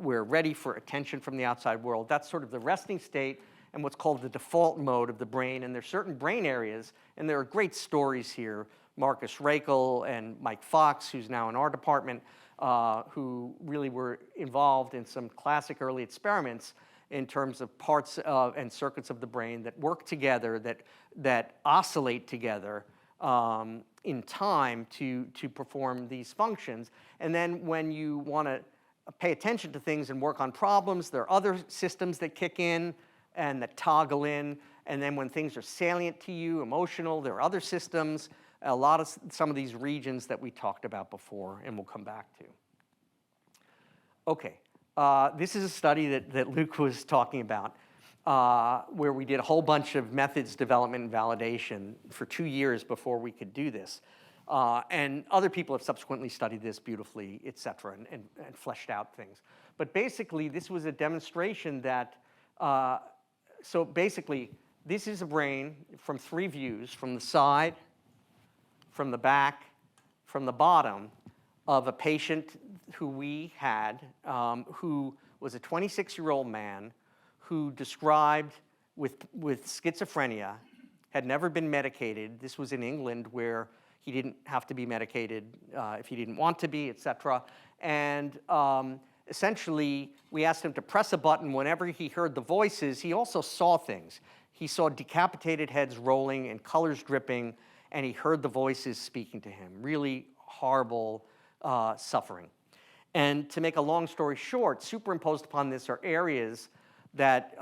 ready for attention from the outside world, that's sort of the resting state and what's called the default mode of the brain. And there's certain brain areas, and there are great stories here. Marcus Rakel and Mike Fox, who's now in our department, who really were involved in some classic early experiments in terms of parts of and circuits of the brain that work together, that oscillate together in time to perform these functions. And then when you want to pay attention to things and work on problems, there are other systems that kick in and that toggle in. And then when things are salient to you, emotional, there are other systems. Some of these regions that we talked about before, and we'll come back to. Okay, this is a study that Luke was talking about, where we did a whole bunch of methods development and validation for 2 years before we could do this. And other people have subsequently studied this beautifully, et cetera, and fleshed out things. But basically, this was a demonstration that, so basically, this is a brain from 3 views, from the side, from the back, from the bottom, of a patient who we had, who was a 26-year-old man who described with schizophrenia, had never been medicated. This was in England, where he didn't have to be medicated if he didn't want to be, et cetera. And essentially, we asked him to press a button whenever he heard the voices. He also saw things. He saw decapitated heads rolling and colors dripping, and he heard the voices speaking to him. Really horrible suffering. And to make a long story short, superimposed upon this are areas that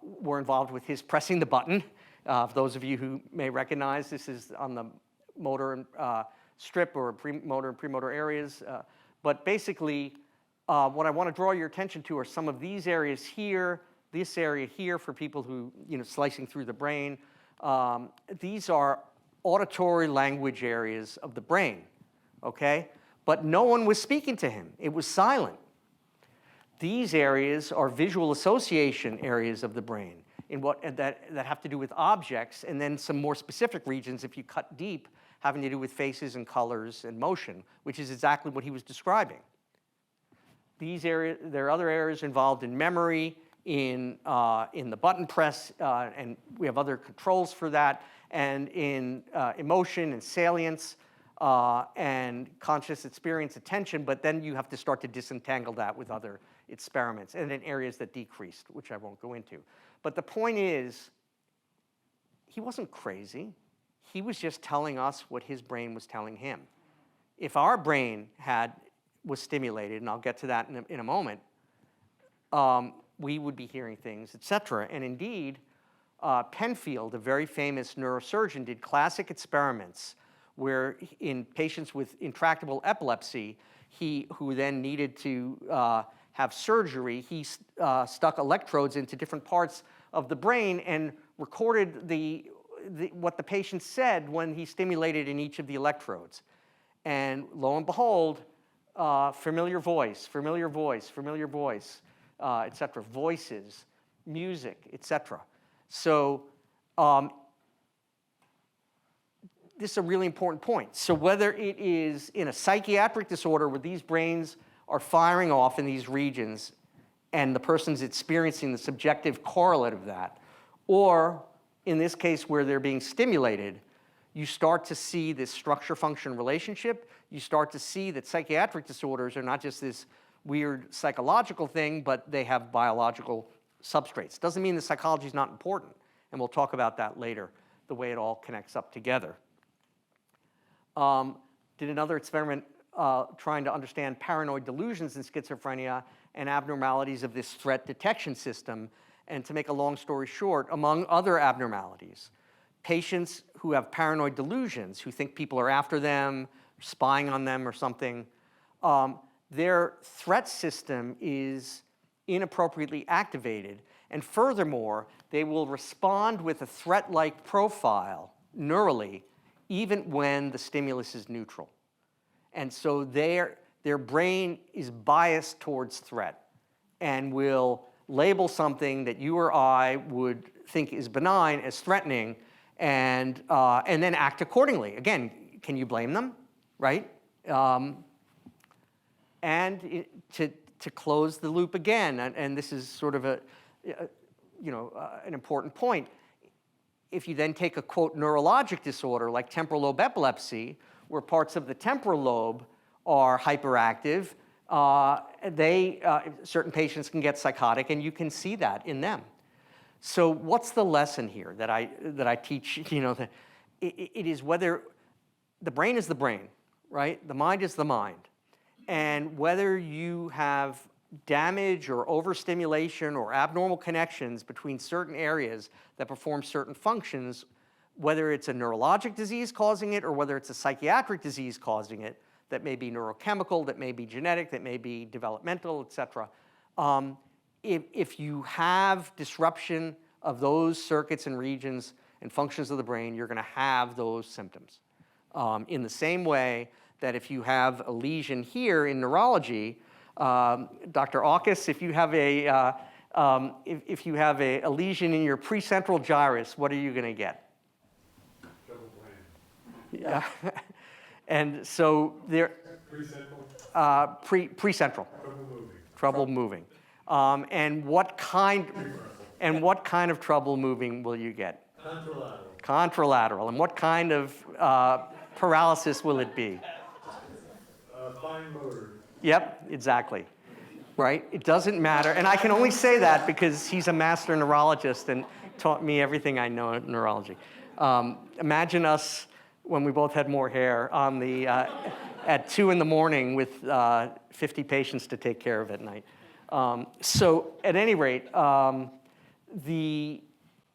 were involved with his pressing the button. For those of you who may recognize, this is on the motor strip or motor and premotor areas. But basically, what I want to draw your attention to are some of these areas here, this area here for people who, slicing through the brain. These are auditory language areas of the brain, okay? But no one was speaking to him. It was silent. These areas are visual association areas of the brain that have to do with objects, and then some more specific regions, if you cut deep, having to do with faces and colors and motion, which is exactly what he was describing. These areas, there are other areas involved in memory, in the button press, and we have other controls for that, and in emotion and salience, and conscious experience, attention, but then you have to start to disentangle that with other experiments, and in areas that decreased, which I won't go into. But the point is, he wasn't crazy. He was just telling us what his brain was telling him. If our brain was stimulated, and I'll get to that in a moment, we would be hearing things, et cetera. And indeed, Penfield, a very famous neurosurgeon, did classic experiments where in patients with intractable epilepsy, who then needed to have surgery, he stuck electrodes into different parts of the brain and recorded what the patient said when he stimulated in each of the electrodes. And lo and behold, familiar voice, familiar voice, familiar voice, et cetera, voices, music, et cetera. So this is a really important point. So whether it is in a psychiatric disorder where these brains are firing off in these regions and the person's experiencing the subjective correlate of that, or in this case where they're being stimulated, you start to see this structure-function relationship. You start to see that psychiatric disorders are not just this weird psychological thing, but they have biological substrates. Doesn't mean the psychology is not important, and we'll talk about that later, the way it all connects up together. Did another experiment trying to understand paranoid delusions in schizophrenia and abnormalities of this threat detection system. And to make a long story short, among other abnormalities, patients who have paranoid delusions, who think people are after them, spying on them or something, their threat system is inappropriately activated. And furthermore, they will respond with a threat-like profile neurally, even when the stimulus is neutral. And so their brain is biased towards threat and will label something that you or I would think is benign as threatening, and then act accordingly. Again, can you blame them, right? To close the loop again, and this is sort of an important point. If you then take a, quote, neurologic disorder like temporal lobe epilepsy, where parts of the temporal lobe are hyperactive, certain patients can get psychotic, and you can see that in them. So what's the lesson here that I teach? It is whether the brain is the brain, right? The mind is the mind. And whether you have damage or overstimulation or abnormal connections between certain areas that perform certain functions, whether it's a neurologic disease causing it or whether it's a psychiatric disease causing it, that may be neurochemical, that may be genetic, that may be developmental, et cetera. If you have disruption of those circuits and regions and functions of the brain, you're going to have those symptoms. In the same way that if you have a lesion here in neurology, Dr. Aukus, if you have a lesion in your precentral gyrus, what are you going to get? Double brain. Yeah. And so there. Precentral? Precentral. Trouble moving. Trouble moving. And what kind of trouble moving will you get? Contralateral. Contralateral. And what kind of paralysis will it be? Fine motor. Yep, exactly. Right? It doesn't matter. And I can only say that because he's a master neurologist and taught me everything I know in neurology. Imagine us when we both had more hair on the at 2 in the morning with 50 patients to take care of at night. So at any rate,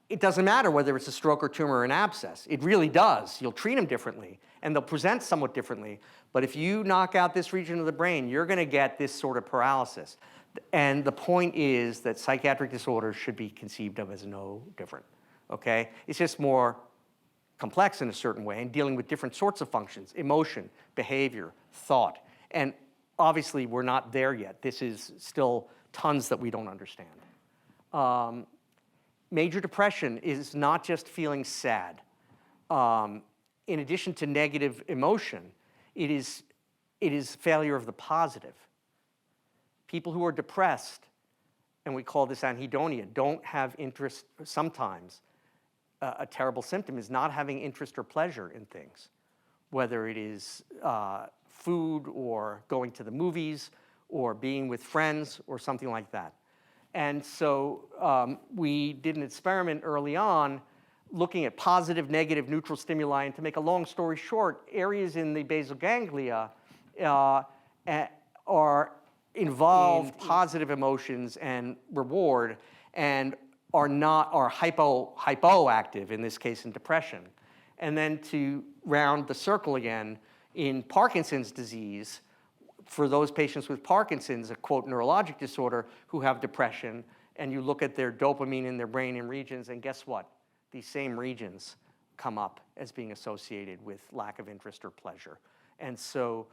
it doesn't matter whether it's a stroke or tumor or an abscess. It really does. You'll treat them differently, and they'll present somewhat differently. But if you knock out this region of the brain, you're going to get this sort of paralysis. And the point is that psychiatric disorders should be conceived of as no different. Okay? It's just more complex in a certain way and dealing with different sorts of functions: emotion, behavior, thought. And obviously, we're not there yet. This is still tons that we don't understand. Major depression is not just feeling sad. In addition to negative emotion, it is failure of the positive. People who are depressed, and we call this anhedonia, don't have interest. Sometimes a terrible symptom is not having interest or pleasure in things, whether it is food or going to the movies or being with friends or something like that. And so we did an experiment early on looking at positive, negative, neutral stimuli. And to make a long story short, areas in the basal ganglia involve positive emotions and reward, and are hypoactive, in this case in depression. And then to round the circle again, in Parkinson's disease, for those patients with Parkinson's, a, quote, neurologic disorder, who have depression, and you look at their dopamine in their brain and regions, and guess what? These same regions come up as being associated with lack of interest or pleasure. And so,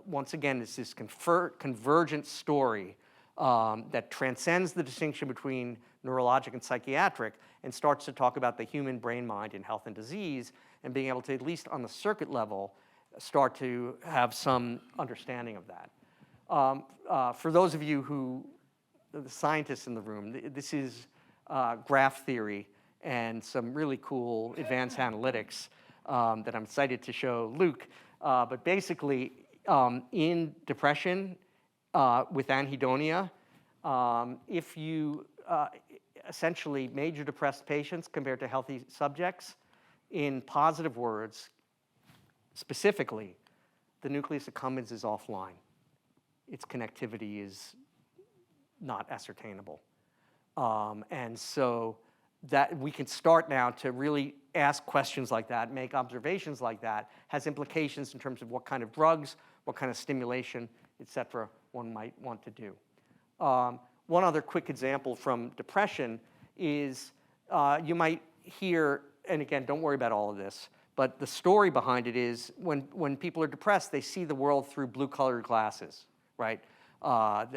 once again, it's this convergent story that transcends the distinction between neurologic and psychiatric and starts to talk about the human brain mind in health and disease, and being able to, at least on the circuit level, start to have some understanding of that. For those of you who, the scientists in the room, this is graph theory and some really cool advanced analytics that I'm excited to show Luke. But basically, in depression with anhedonia, if you essentially major depressed patients compared to healthy subjects, in positive words, specifically, the nucleus accumbens is offline. Its connectivity is not ascertainable. And so that we can start now to really ask questions like that, make observations like that, has implications in terms of what kind of drugs, what kind of stimulation, et cetera, one might want to do. One other quick example from depression is you might hear and again, don't worry about all of this, but the story behind it is when people are depressed, they see the world through blue-colored glasses, right?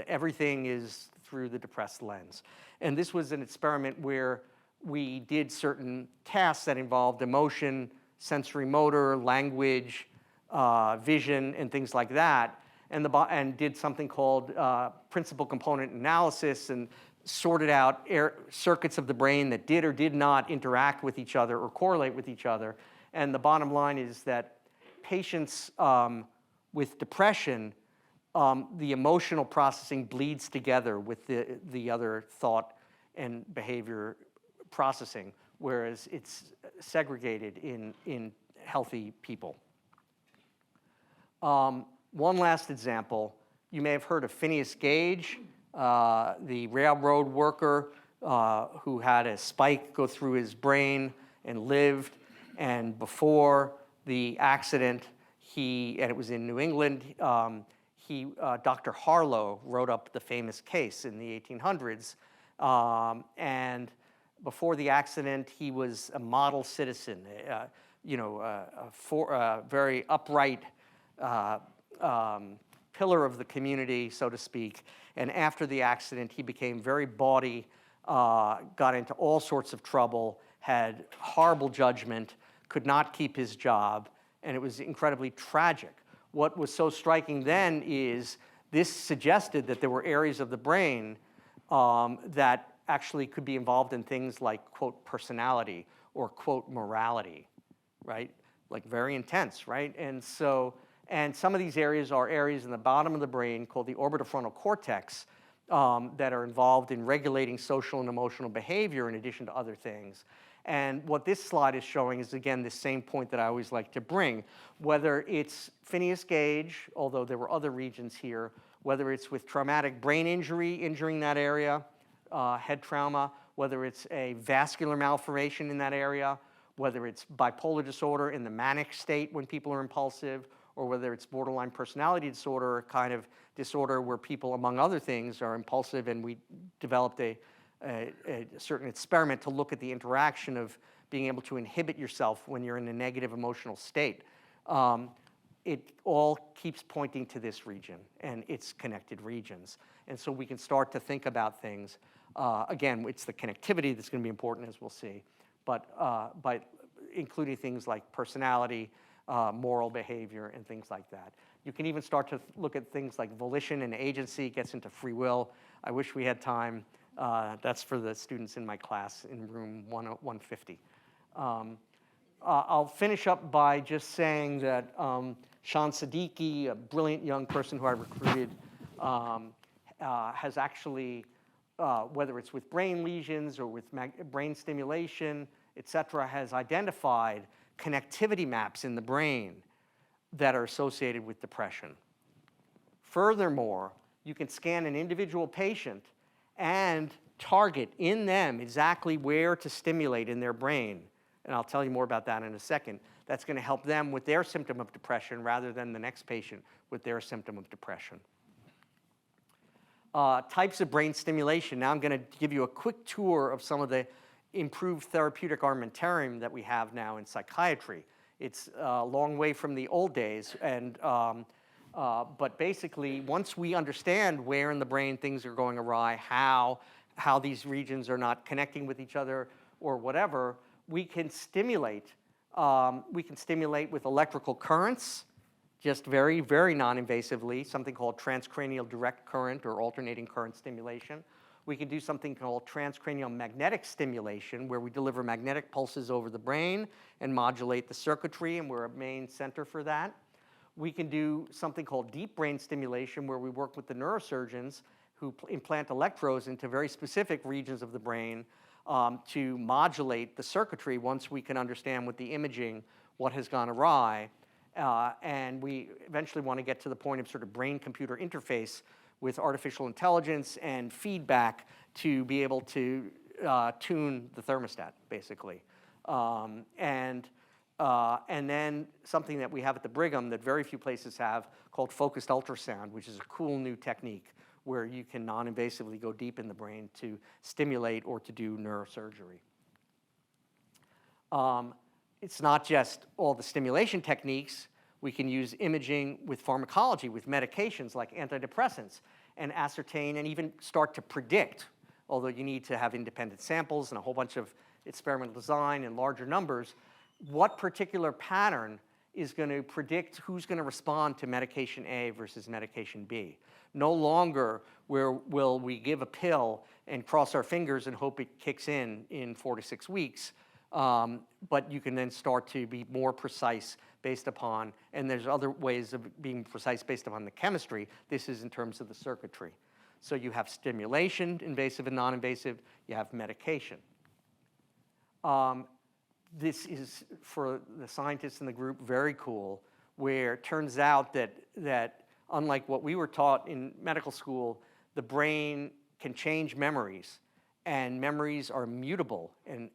Everything is through the depressed lens. And this was an experiment where we did certain tasks that involved emotion, sensory motor, language, vision, and things like that, and did something called principal component analysis and sorted out circuits of the brain that did or did not interact with each other or correlate with each other. And the bottom line is that patients with depression, the emotional processing bleeds together with the other thought and behavior processing, whereas it's segregated in healthy people. One last example, you may have heard of Phineas Gage, the railroad worker who had a spike go through his brain and lived. And before the accident, and it was in New England, Dr. Harlow wrote up the famous case in the 1800s. And before the accident, he was a model citizen, a very upright pillar of the community, so to speak. And after the accident, he became very bawdy, got into all sorts of trouble, had horrible judgment, could not keep his job, and it was incredibly tragic. What was so striking then is this suggested that there were areas of the brain that actually could be involved in things like, quote, personality or, quote, morality, right? Like very intense, right? And some of these areas are areas in the bottom of the brain called the orbitofrontal cortex that are involved in regulating social and emotional behavior in addition to other things. And what this slide is showing is, again, the same point that I always like to bring. Whether it's Phineas Gage, although there were other regions here, whether it's with traumatic brain injury, injuring that area, head trauma, whether it's a vascular malformation in that area, whether it's bipolar disorder in the manic state when people are impulsive, or whether it's borderline personality disorder, a kind of disorder where people, among other things, are impulsive, and we developed a certain experiment to look at the interaction of being able to inhibit yourself when you're in a negative emotional state. It all keeps pointing to this region and its connected regions. And so we can start to think about things. Again, it's the connectivity that's going to be important, as we'll see, but by including things like personality, moral behavior, and things like that. You can even start to look at things like volition and agency, gets into free will. I wish we had time. That's for the students in my class in room 150. I'll finish up by just saying that Shan Siddiqui, a brilliant young person who I recruited, has actually, whether it's with brain lesions or with brain stimulation, et cetera, has identified connectivity maps in the brain that are associated with depression. Furthermore, you can scan an individual patient and target in them exactly where to stimulate in their brain. And I'll tell you more about that in a second. That's going to help them with their symptom of depression rather than the next patient with their symptom of depression. Types of brain stimulation. Now I'm going to give you a quick tour of some of the improved therapeutic armamentarium that we have now in psychiatry. It's a long way from the old days, but basically, once we understand where in the brain things are going awry, how these regions are not connecting with each other or whatever, we can stimulate. We can stimulate with electrical currents, just very, very non-invasively, something called transcranial direct current or alternating current stimulation. We can do something called transcranial magnetic stimulation, where we deliver magnetic pulses over the brain and modulate the circuitry, and we're a main center for that. We can do something called deep brain stimulation, where we work with the neurosurgeons who implant electrodes into very specific regions of the brain to modulate the circuitry once we can understand with the imaging what has gone awry. And we eventually want to get to the point of sort of brain-computer interface with artificial intelligence and feedback to be able to tune the thermostat, basically. And then something that we have at the Brigham that very few places have called focused ultrasound, which is a cool new technique where you can non-invasively go deep in the brain to stimulate or to do neurosurgery. It's not just all the stimulation techniques. We can use imaging with pharmacology, with medications like antidepressants, and ascertain and even start to predict, although you need to have independent samples and a whole bunch of experimental design and larger numbers, what particular pattern is going to predict who's going to respond to medication A versus medication B. No longer will we give a pill and cross our fingers and hope it kicks in 4 to 6 weeks, but you can then start to be more precise based upon, and there's other ways of being precise based upon the chemistry. This is in terms of the circuitry. So you have stimulation, invasive and non-invasive, you have medication. This is, for the scientists in the group, very cool, where it turns out that unlike what we were taught in medical school, the brain can change memories, and memories are mutable and,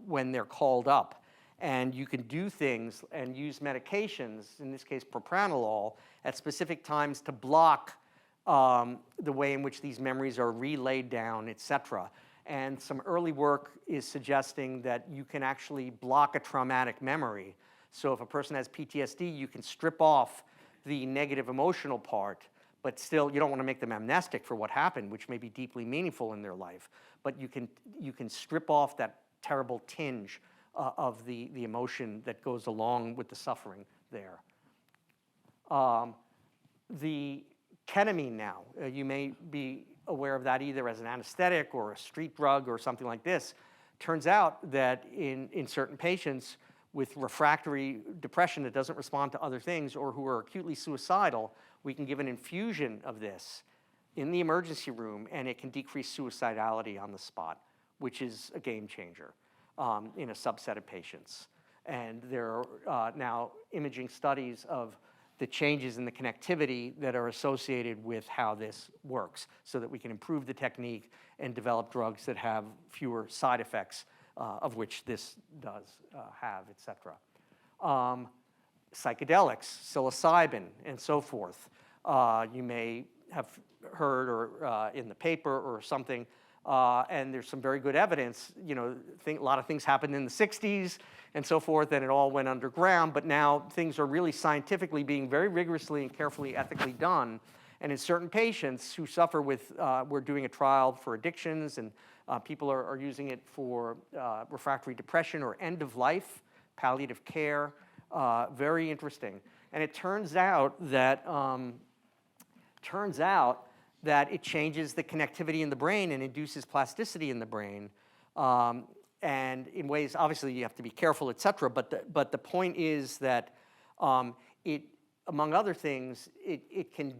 when they're called up. And you can do things and use medications, in this case propranolol, at specific times to block the way in which these memories are relayed down, et cetera. And some early work is suggesting that you can actually block a traumatic memory. So if a person has PTSD, you can strip off the negative emotional part, but still you don't want to make them amnestic for what happened, which may be deeply meaningful in their life. But you can strip off that terrible tinge of the emotion that goes along with the suffering there. The ketamine now, you may be aware of that either as an anesthetic or a street drug or something like this. Turns out that in certain patients with refractory depression that doesn't respond to other things or who are acutely suicidal, we can give an infusion of this in the emergency room, and it can decrease suicidality on the spot, which is a game changer in a subset of patients. And there are now imaging studies of the changes in the connectivity that are associated with how this works so that we can improve the technique and develop drugs that have fewer side effects, of which this does have, et cetera. Psychedelics, psilocybin, and so forth. You may have heard or in the paper or something, and there's some very good evidence. You know, a lot of things happened in the 60s and so forth, and it all went underground, but now things are really scientifically being very rigorously and carefully ethically done. And in certain patients who suffer with, we're doing a trial for addictions, and people are using it for refractory depression or end of life, palliative care, very interesting. And it turns out that it changes the connectivity in the brain and induces plasticity in the brain. And in ways, obviously, you have to be careful, et cetera. But the point is that it, among other things, it can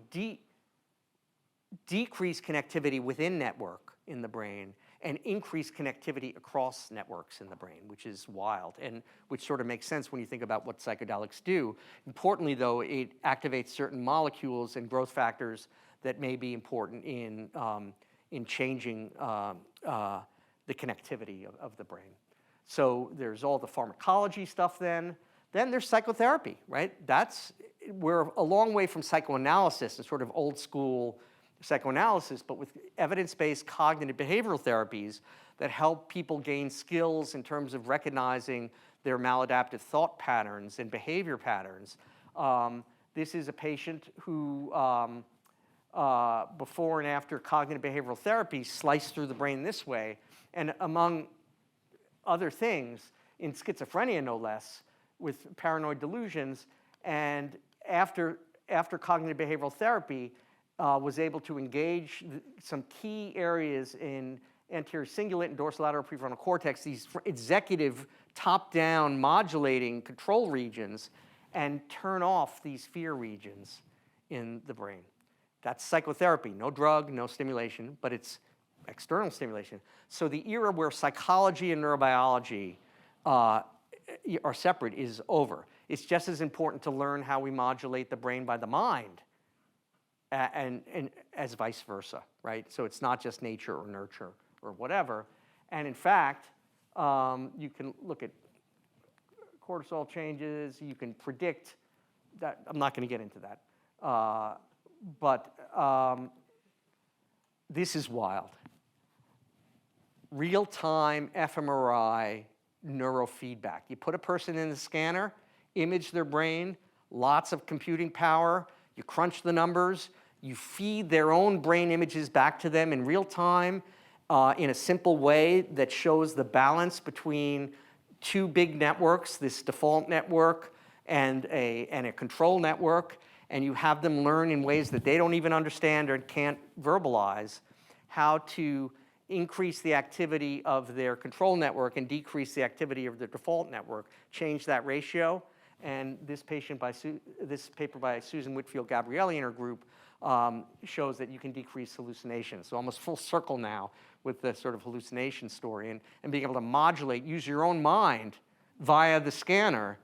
decrease connectivity within network in the brain and increase connectivity across networks in the brain, which is wild, and which sort of makes sense when you think about what psychedelics do. Importantly, though, it activates certain molecules and growth factors that may be important in changing the connectivity of the brain. So there's all the pharmacology stuff then. Then there's psychotherapy, right? We're a long way from psychoanalysis and sort of old school psychoanalysis, but with evidence-based cognitive behavioral therapies that help people gain skills in terms of recognizing their maladaptive thought patterns and behavior patterns. This is a patient who, before and after cognitive behavioral therapy, sliced through the brain this way. And among other things, in schizophrenia no less, with paranoid delusions, and after cognitive behavioral therapy, was able to engage some key areas in anterior cingulate and dorsolateral prefrontal cortex, these executive top-down modulating control regions, and turn off these fear regions in the brain. That's psychotherapy, no drug, no stimulation, but it's external stimulation. So the era where psychology and neurobiology are separate is over. It's just as important to learn how we modulate the brain by the mind, and as vice versa, right? So it's not just nature or nurture or whatever. And in fact, you can look at cortisol changes. You can predict that. I'm not going to get into that. But this is wild. Real-time fMRI neurofeedback. You put a person in the scanner, image their brain, lots of computing power, you crunch the numbers, you feed their own brain images back to them in real time in a simple way that shows the balance between two big networks, this default network and a control network, and you have them learn in ways that they don't even understand or can't verbalize how to increase the activity of their control network and decrease the activity of the default network, change that ratio. And this paper by Susan Whitfield Gabrielli and her group shows that you can decrease hallucinations. So almost full circle now with the sort of hallucination story and being able to modulate, use your own mind via the scanner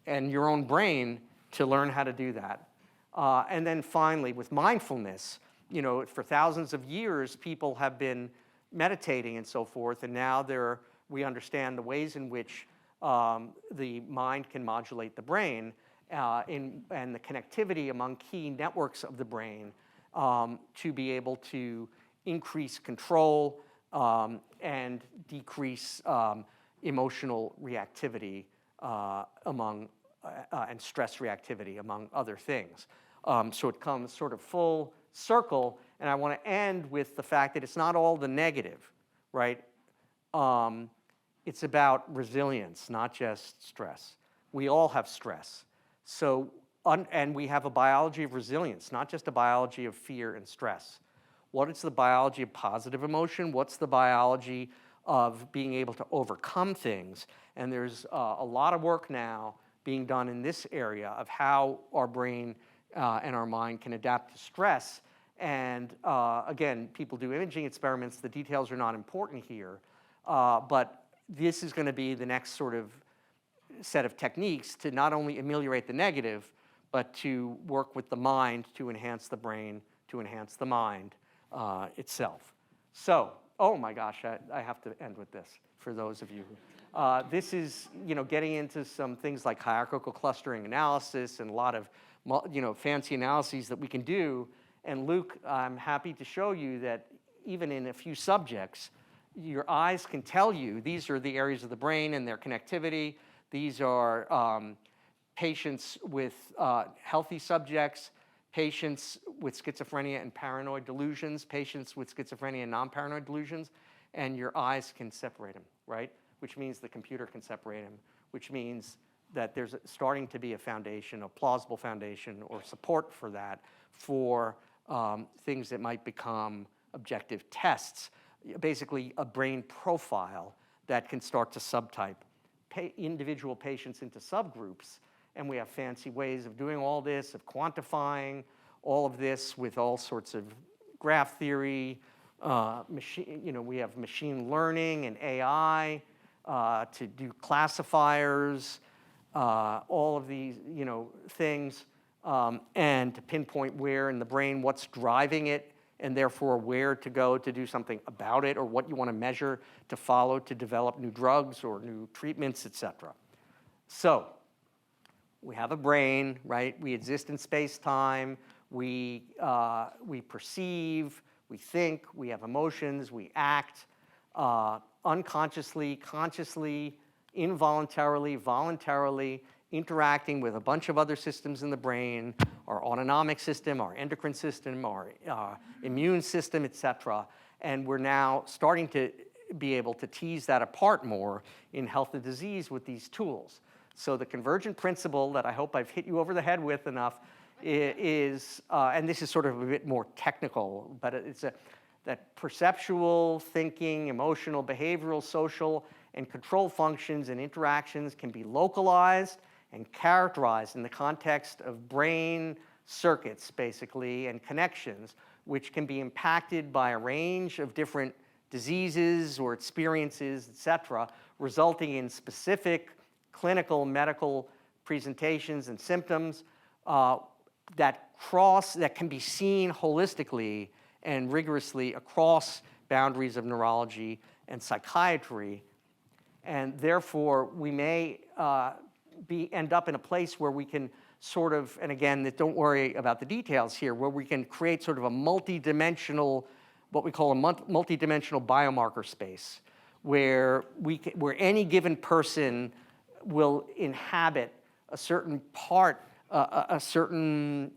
and your own brain to learn how to do that. And then finally, with mindfulness, you know, for thousands of years, people have been meditating and so forth, and now we understand the ways in which the mind can modulate the brain and the connectivity among key networks of the brain to be able to increase control and decrease emotional reactivity and stress reactivity, among other things. So it comes sort of full circle, and I want to end with the fact that it's not all the negative, right? It's about resilience, not just stress. We all have stress. So, and we have a biology of resilience, not just a biology of fear and stress. What is the biology of positive emotion? What's the biology of being able to overcome things? And there's a lot of work now being done in this area of how our brain and our mind can adapt to stress. And again, people do imaging experiments. The details are not important here. But this is going to be the next sort of set of techniques to not only ameliorate the negative, but to work with the mind to enhance the brain, to enhance the mind itself. So, oh my gosh, I have to end with this for those of you. This is, you know, getting into some things like hierarchical clustering analysis and a lot of, you know, fancy analyses that we can do. And Luke, I'm happy to show you that even in a few subjects, your eyes can tell you these are the areas of the brain and their connectivity. These are patients with healthy subjects, patients with schizophrenia and paranoid delusions, patients with schizophrenia and non-paranoid delusions, and your eyes can separate them, right? Which means the computer can separate them, which means that there's starting to be a foundation, a plausible foundation or support for that, for things that might become objective tests, basically a brain profile that can start to subtype individual patients into subgroups. And we have fancy ways of doing all this, of quantifying all of this with all sorts of graph theory, we have machine learning and AI to do classifiers, all of these, things, and to pinpoint where in the brain, what's driving it, and therefore where to go to do something about it, or what you want to measure to follow to develop new drugs or new treatments, et cetera. So we have a brain, right? We exist in space-time. We perceive, we think, we have emotions, we act unconsciously, consciously, involuntarily, voluntarily, interacting with a bunch of other systems in the brain, our autonomic system, our endocrine system, our immune system, et cetera. And we're now starting to be able to tease that apart more in health and disease with these tools. So the convergent principle that I hope I've hit you over the head with enough is, and this is sort of a bit more technical, but it's that perceptual, thinking, emotional, behavioral, social, and control functions and interactions can be localized and characterized in the context of brain circuits, basically, and connections, which can be impacted by a range of different diseases or experiences, et cetera, resulting in specific clinical medical presentations and symptoms that can be seen holistically and rigorously across boundaries of neurology and psychiatry. And therefore, we may end up in a place where we can sort of, and again, don't worry about the details here, where we can create sort of a multidimensional, what we call a multidimensional biomarker space, where where any given person will inhabit a certain part, a certain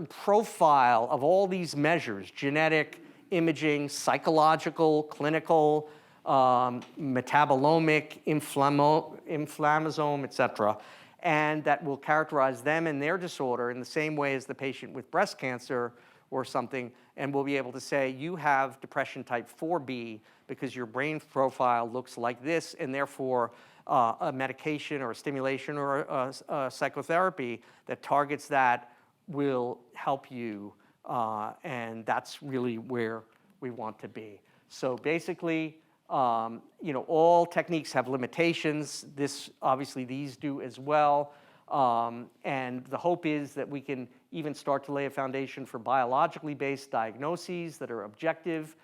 profile of all these measures: genetic, imaging, psychological, clinical, metabolomic, inflammasome, et cetera, and that will characterize them and their disorder in the same way as the patient with breast cancer or something, and we'll be able to say, you have depression type 4B because your brain profile looks like this, and therefore a medication or a stimulation or a psychotherapy that targets that will help you, and that's really where we want to be. So basically, all techniques have limitations. Obviously, these do as well. And the hope is that we can even start to lay a foundation for biologically based diagnoses that are objective,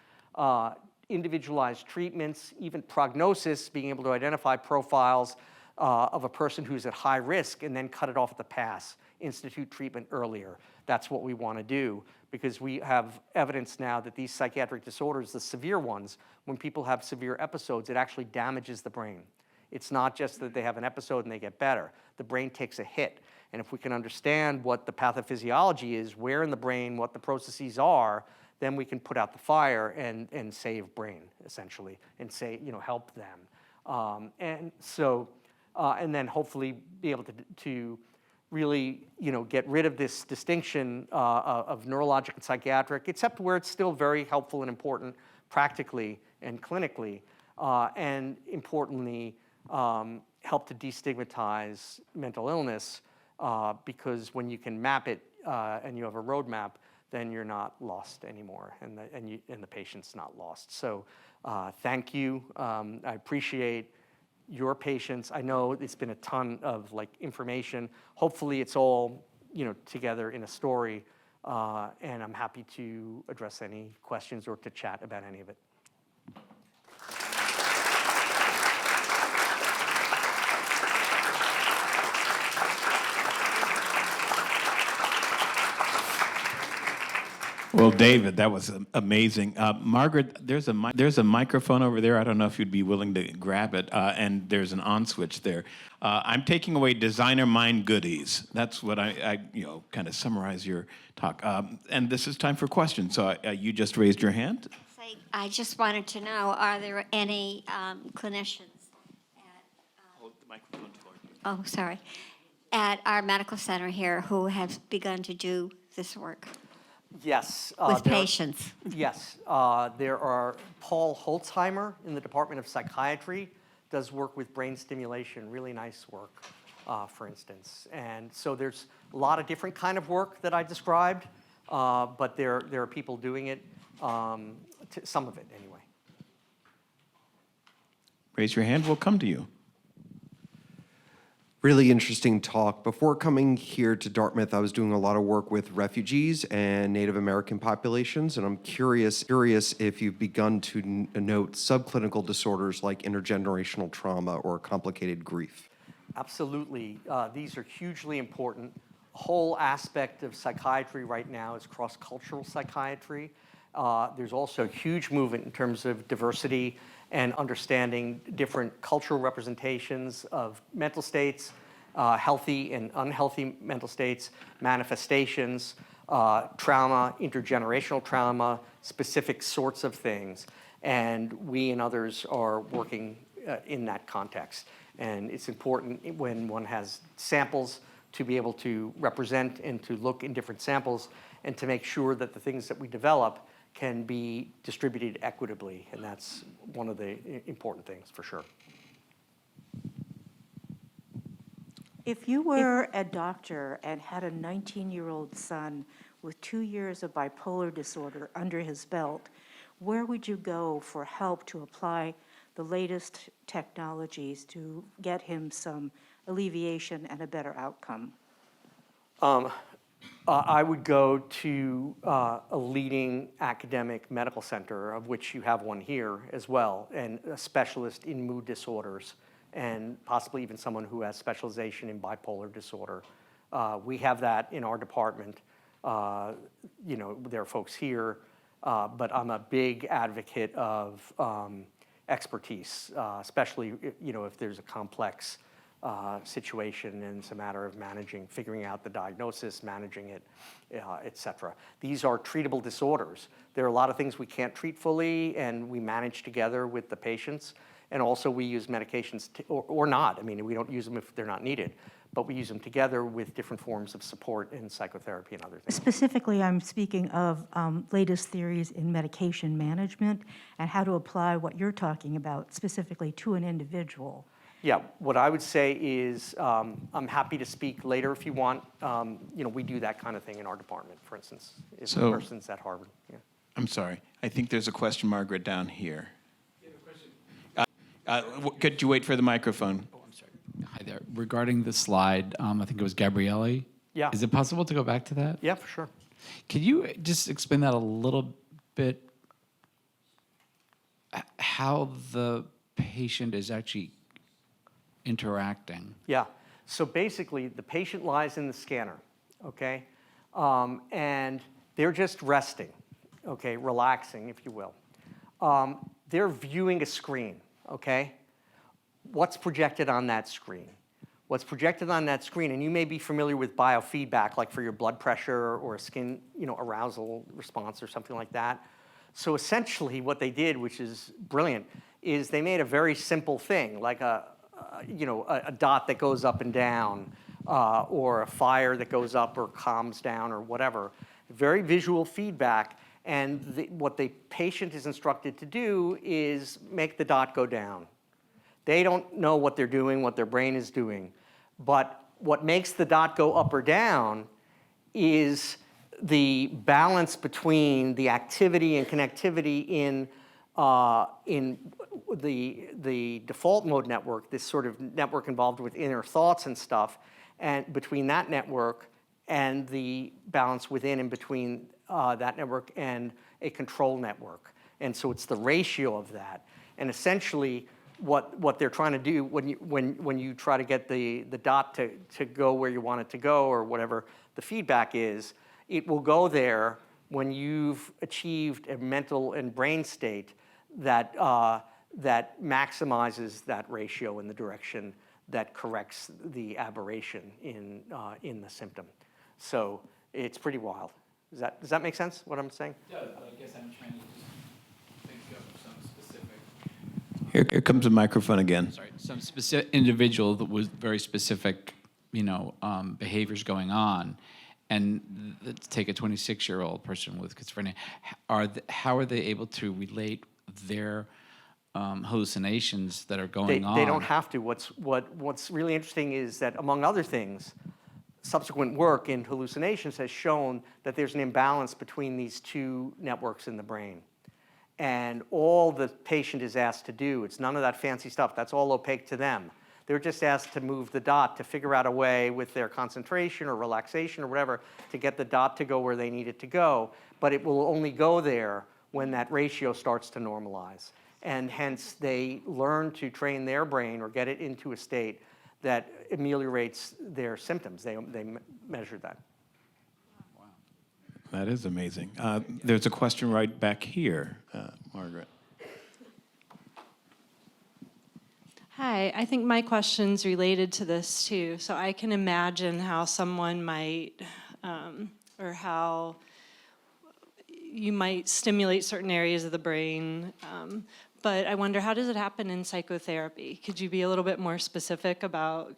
individualized treatments, even prognosis, being able to identify profiles of a person who's at high risk and then cut it off at the pass, institute treatment earlier. That's what we want to do, because we have evidence now that these psychiatric disorders, the severe ones, when people have severe episodes, it actually damages the brain. It's not just that they have an episode and they get better. The brain takes a hit. And if we can understand what the pathophysiology is, where in the brain, what the processes are, then we can put out the fire and save brain, essentially, and help them. And then hopefully be able to really, get rid of this distinction of neurologic and psychiatric, except where it's still very helpful and important practically and clinically, and importantly, help to destigmatize mental illness, because when you can map it and you have a roadmap, then you're not lost anymore, and the patient's not lost. So thank you. I appreciate your patience. I know it's been a ton of information. Hopefully it's all together in a story, and I'm happy to address any questions or to chat about any of it. Well, David, that was amazing. Margaret, there's a microphone over there. I don't know if you'd be willing to grab it, and there's an on switch there. I'm taking away designer mind goodies. That's what I kind of summarize your talk. And this is time for questions. So you just raised your hand. I just wanted to know, are there any clinicians Hold the microphone toward you. oh, sorry, at our medical center here who have begun to do this work Yes. with patients? Yes. There are Paul Holtzheimer in the Department of Psychiatry does work with brain stimulation, really nice work, for instance. And so there's a lot of different kind of work that I described, but there are people doing it, some of it anyway. Raise your hand. We'll come to you. Really interesting talk. Before coming here to Dartmouth, I was doing a lot of work with refugees and Native American populations, and I'm curious if you've begun to note subclinical disorders like intergenerational trauma or complicated grief. Absolutely. These are hugely important. A whole aspect of psychiatry right now is cross-cultural psychiatry. There's also a huge movement in terms of diversity and understanding different cultural representations of mental states, healthy and unhealthy mental states, manifestations, trauma, intergenerational trauma, specific sorts of things. And we and others are working in that context. And it's important when one has samples to be able to represent and to look in different samples and to make sure that the things that we develop can be distributed equitably, and that's one of the important things for sure. If you were a doctor and had a 19-year-old son with 2 years of bipolar disorder under his belt, where would you go for help to apply the latest technologies to get him some alleviation and a better outcome? I would go to a leading academic medical center, of which you have one here as well, and a specialist in mood disorders, and possibly even someone who has specialization in bipolar disorder. We have that in our department. There are folks here But I'm a big advocate of expertise, especially if there's a complex situation and it's a matter of figuring out the diagnosis, managing it, et cetera. These are treatable disorders. There are a lot of things we can't treat fully, and we manage together with the patients. And also we use medications, or not. I mean, we don't use them if they're not needed, but we use them together with different forms of support in psychotherapy and other things. Specifically, I'm speaking of latest theories in medication management and how to apply what you're talking about specifically to an individual. Yeah, what I would say is I'm happy to speak later if you want. We do that kind of thing in our department, for instance, if the person's at Harvard. Yeah. I'm sorry. I think there's a question, Margaret, down here. Could you wait for the microphone? Oh, I'm sorry. Hi there. Regarding the slide, I think it was Gabrielli. Yeah. Is it possible to go back to that? Yeah, for sure. Could you just explain that a little bit? How the patient is actually interacting? Yeah. So basically, the patient lies in the scanner, okay? And they're just resting, okay, relaxing, if you will. They're viewing a screen, okay? What's projected on that screen? What's projected on that screen, and you may be familiar with biofeedback, like for your blood pressure or a skin, arousal response or something like that. So essentially what they did, which is brilliant, is they made a very simple thing, like a dot that goes up and down, or a fire that goes up or calms down or whatever. Very visual feedback, and what the patient is instructed to do is make the dot go down. They don't know what they're doing, what their brain is doing, but what makes the dot go up or down is the balance between the activity and connectivity in the default mode network, this sort of network involved with inner thoughts and stuff, and between that network and the balance within and between that network and a control network. And so it's the ratio of that. And essentially, what they're trying to do when you try to get the dot to go where you want it to go, or whatever the feedback is, it will go there when you've achieved a mental and brain state that maximizes that ratio in the direction that corrects the aberration in the symptom. So it's pretty wild. Does that make sense, what I'm saying? Yeah, but I guess I'm trying to just think of some specific... Here comes a microphone again. Sorry, some specific individual that was very specific, behaviors going on. And let's take a 26-year-old person with schizophrenia. How are they able to relate their hallucinations that are going on? They don't have to. What's really interesting is that, among other things, subsequent work in hallucinations has shown that there's an imbalance between these two networks in the brain. And all the patient is asked to do, it's none of that fancy stuff, that's all opaque to them. They're just asked to move the dot, to figure out a way with their concentration or relaxation or whatever to get the dot to go where they need it to go. But it will only go there when that ratio starts to normalize. And hence, they learn to train their brain or get it into a state that ameliorates their symptoms. They measure that. Wow. That is amazing. There's a question right back here, Margaret. Hi, I think my question's related to this too. So I can imagine how someone might, or how you might stimulate certain areas of the brain. But I wonder, how does it happen in psychotherapy? Could you be a little bit more specific about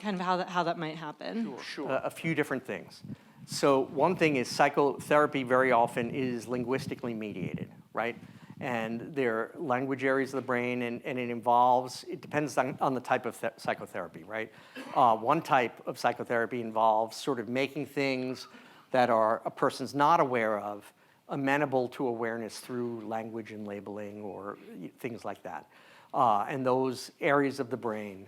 kind of how that might happen? Sure. A few different things. So one thing is psychotherapy very often is linguistically mediated, right? And there are language areas of the brain, and it depends on the type of psychotherapy, right? One type of psychotherapy involves sort of making things that a person's not aware of amenable to awareness through language and labeling or things like that. And those areas of the brain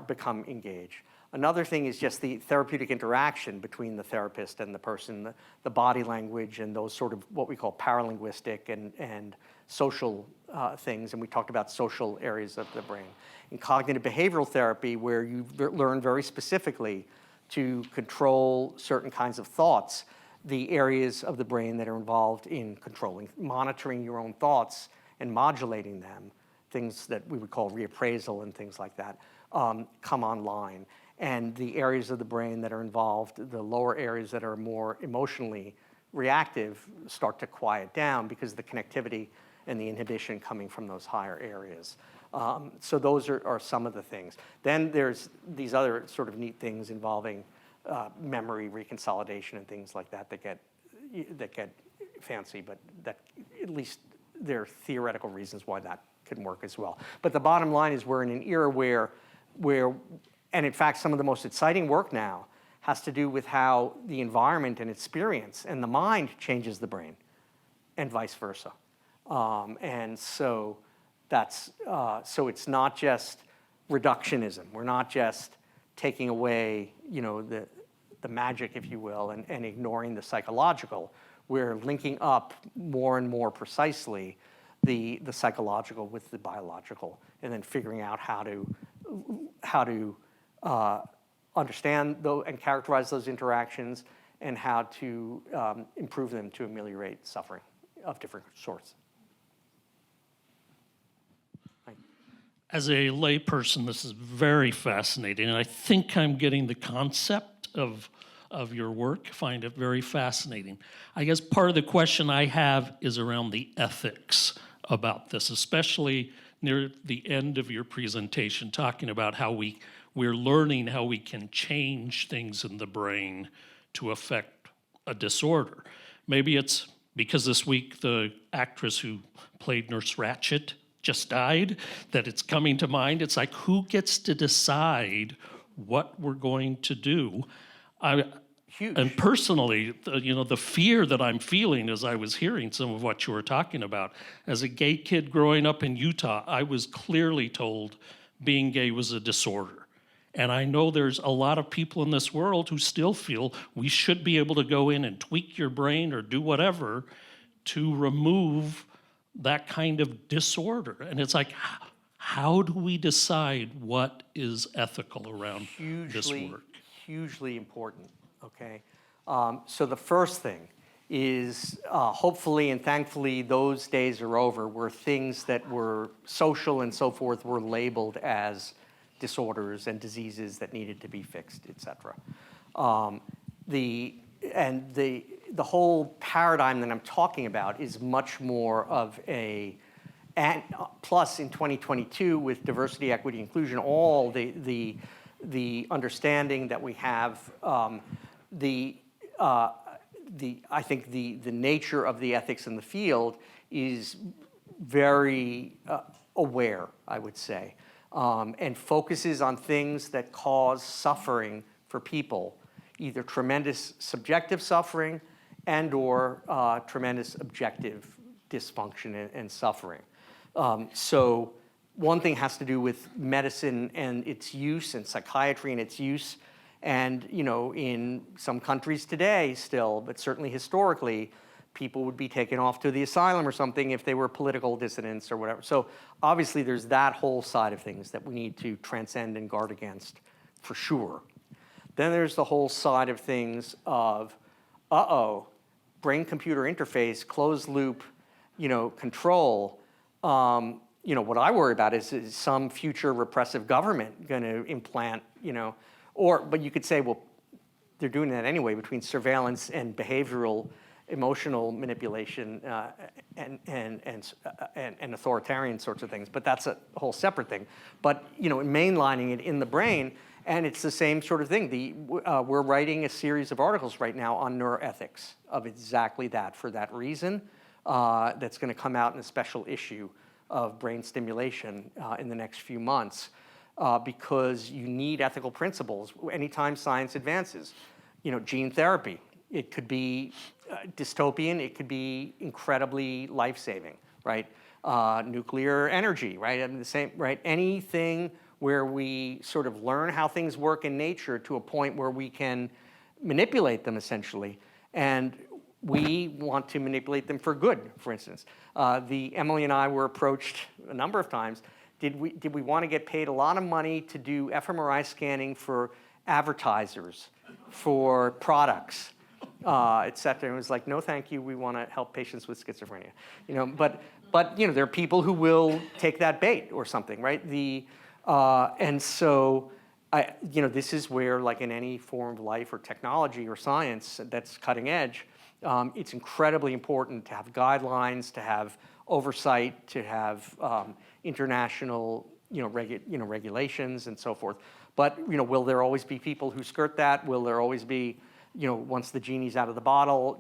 become engaged. Another thing is just the therapeutic interaction between the therapist and the person, the body language and those sort of what we call paralinguistic and social things. And we talked about social areas of the brain. In cognitive behavioral therapy, where you learn very specifically to control certain kinds of thoughts, the areas of the brain that are involved in controlling, monitoring your own thoughts and modulating them, things that we would call reappraisal and things like that, come online. And the areas of the brain that are involved, the lower areas that are more emotionally reactive, start to quiet down because of the connectivity and the inhibition coming from those higher areas. So those are some of the things. Then there's these other sort of neat things involving memory reconsolidation and things like that that get fancy, but that at least there are theoretical reasons why that can work as well. But the bottom line is we're in an era where, and in fact, some of the most exciting work now has to do with how the environment and experience and the mind changes the brain, and vice versa. And so that's so it's not just reductionism. We're not just taking away, the magic, if you will, and ignoring the psychological. We're linking up more and more precisely the psychological with the biological, and then figuring out how to understand and characterize those interactions, and how to improve them to ameliorate suffering of different sorts. As a layperson, this is very fascinating, and I think I'm getting the concept of your work. I find it very fascinating. I guess part of the question I have is around the ethics about this, especially near the end of your presentation, talking about how we're learning how we can change things in the brain to affect a disorder. Maybe it's because this week the actress who played Nurse Ratched just died, that it's coming to mind. It's like, who gets to decide what we're going to do? Huge. And personally, the fear that I'm feeling as I was hearing some of what you were talking about, as a gay kid growing up in Utah, I was clearly told being gay was a disorder. And I know there's a lot of people in this world who still feel we should be able to go in and tweak your brain or do whatever to remove that kind of disorder. And it's like, how do we decide what is ethical around this work? Hugely important, okay? So the first thing is, hopefully and thankfully those days are over, where things that were social and so forth were labeled as disorders and diseases that needed to be fixed, et cetera. The whole paradigm that I'm talking about is much more of and plus in 2022 with diversity, equity, inclusion, all the understanding that we have, I think the nature of the ethics in the field is very aware, I would say, and focuses on things that cause suffering for people, either tremendous subjective suffering and or tremendous objective dysfunction and suffering. So one thing has to do with medicine and its use, and psychiatry and its use. And in some countries today still, but certainly historically, people would be taken off to the asylum or something if they were political dissidents or whatever. So obviously there's that whole side of things that we need to transcend and guard against for sure. Then there's the whole side of things of, brain-computer interface, closed loop, control. What I worry about is some future repressive government going to implant, but you could say, well, they're doing that anyway between surveillance and behavioral, emotional manipulation and authoritarian sorts of things. But that's a whole separate thing. But mainlining it in the brain. And it's the same sort of thing. We're writing a series of articles right now on neuroethics of exactly that, for that reason. That's going to come out in a special issue of Brain Stimulation in the next few months, because you need ethical principles anytime science advances. Gene therapy, it could be dystopian, it could be incredibly life-saving, right? Nuclear energy, right? I mean, the same, right? Anything where we sort of learn how things work in nature to a point where we can manipulate them, essentially. And we want to manipulate them for good, for instance. Emily and I were approached a number of times. Did we want to get paid a lot of money to do fMRI scanning for advertisers, for products? et cetera. And it was like, no, thank you. We want to help patients with schizophrenia. But there are people who will take that bait or something, right? And so, this is where, like in any form of life or technology or science that's cutting edge, it's incredibly important to have guidelines, to have oversight, to have international, regulations and so forth. But, will there always be people who skirt that? Will there always be, once the genie's out of the bottle,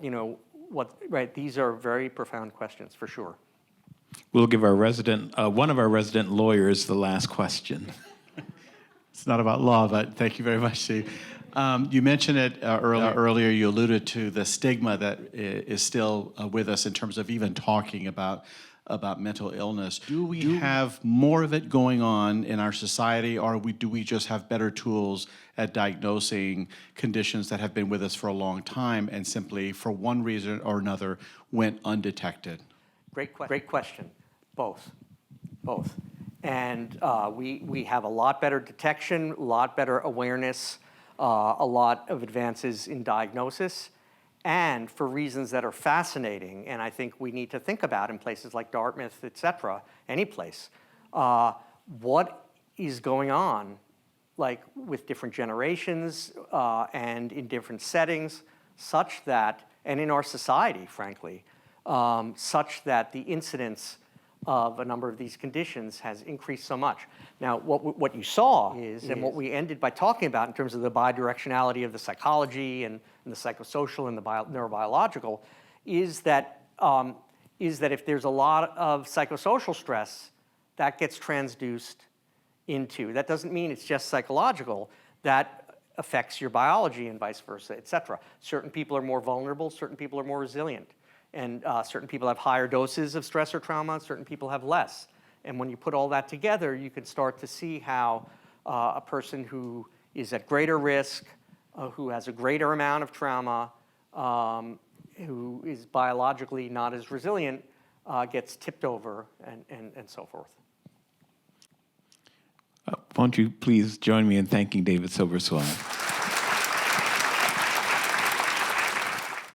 right? These are very profound questions for sure. We'll give our one of our resident lawyers the last question. It's not about law, but thank you very much, Steve. You mentioned it earlier. You alluded to the stigma that is still with us in terms of even talking about mental illness. Do we have more of it going on in our society, or do we just have better tools at diagnosing conditions that have been with us for a long time and simply, for one reason or another, went undetected? Great question. Both. And we have a lot better detection, a lot better awareness, a lot of advances in diagnosis, and for reasons that are fascinating, and I think we need to think about in places like Dartmouth, et cetera, any place, what is going on, like with different generations and in different settings, such that, and in our society, frankly, such that the incidence of a number of these conditions has increased so much. Now, what you saw is, and what we ended by talking about in terms of the bidirectionality of the psychology and the psychosocial and the neurobiological, is that if there's a lot of psychosocial stress, that gets transduced into, that doesn't mean it's just psychological, that affects your biology and vice versa, et cetera. Certain people are more vulnerable, certain people are more resilient. And certain people have higher doses of stress or trauma, certain people have less. And when you put all that together, you can start to see how a person who is at greater risk, who has a greater amount of trauma, who is biologically not as resilient, gets tipped over and so forth. Won't you please join me in thanking David Silverswell?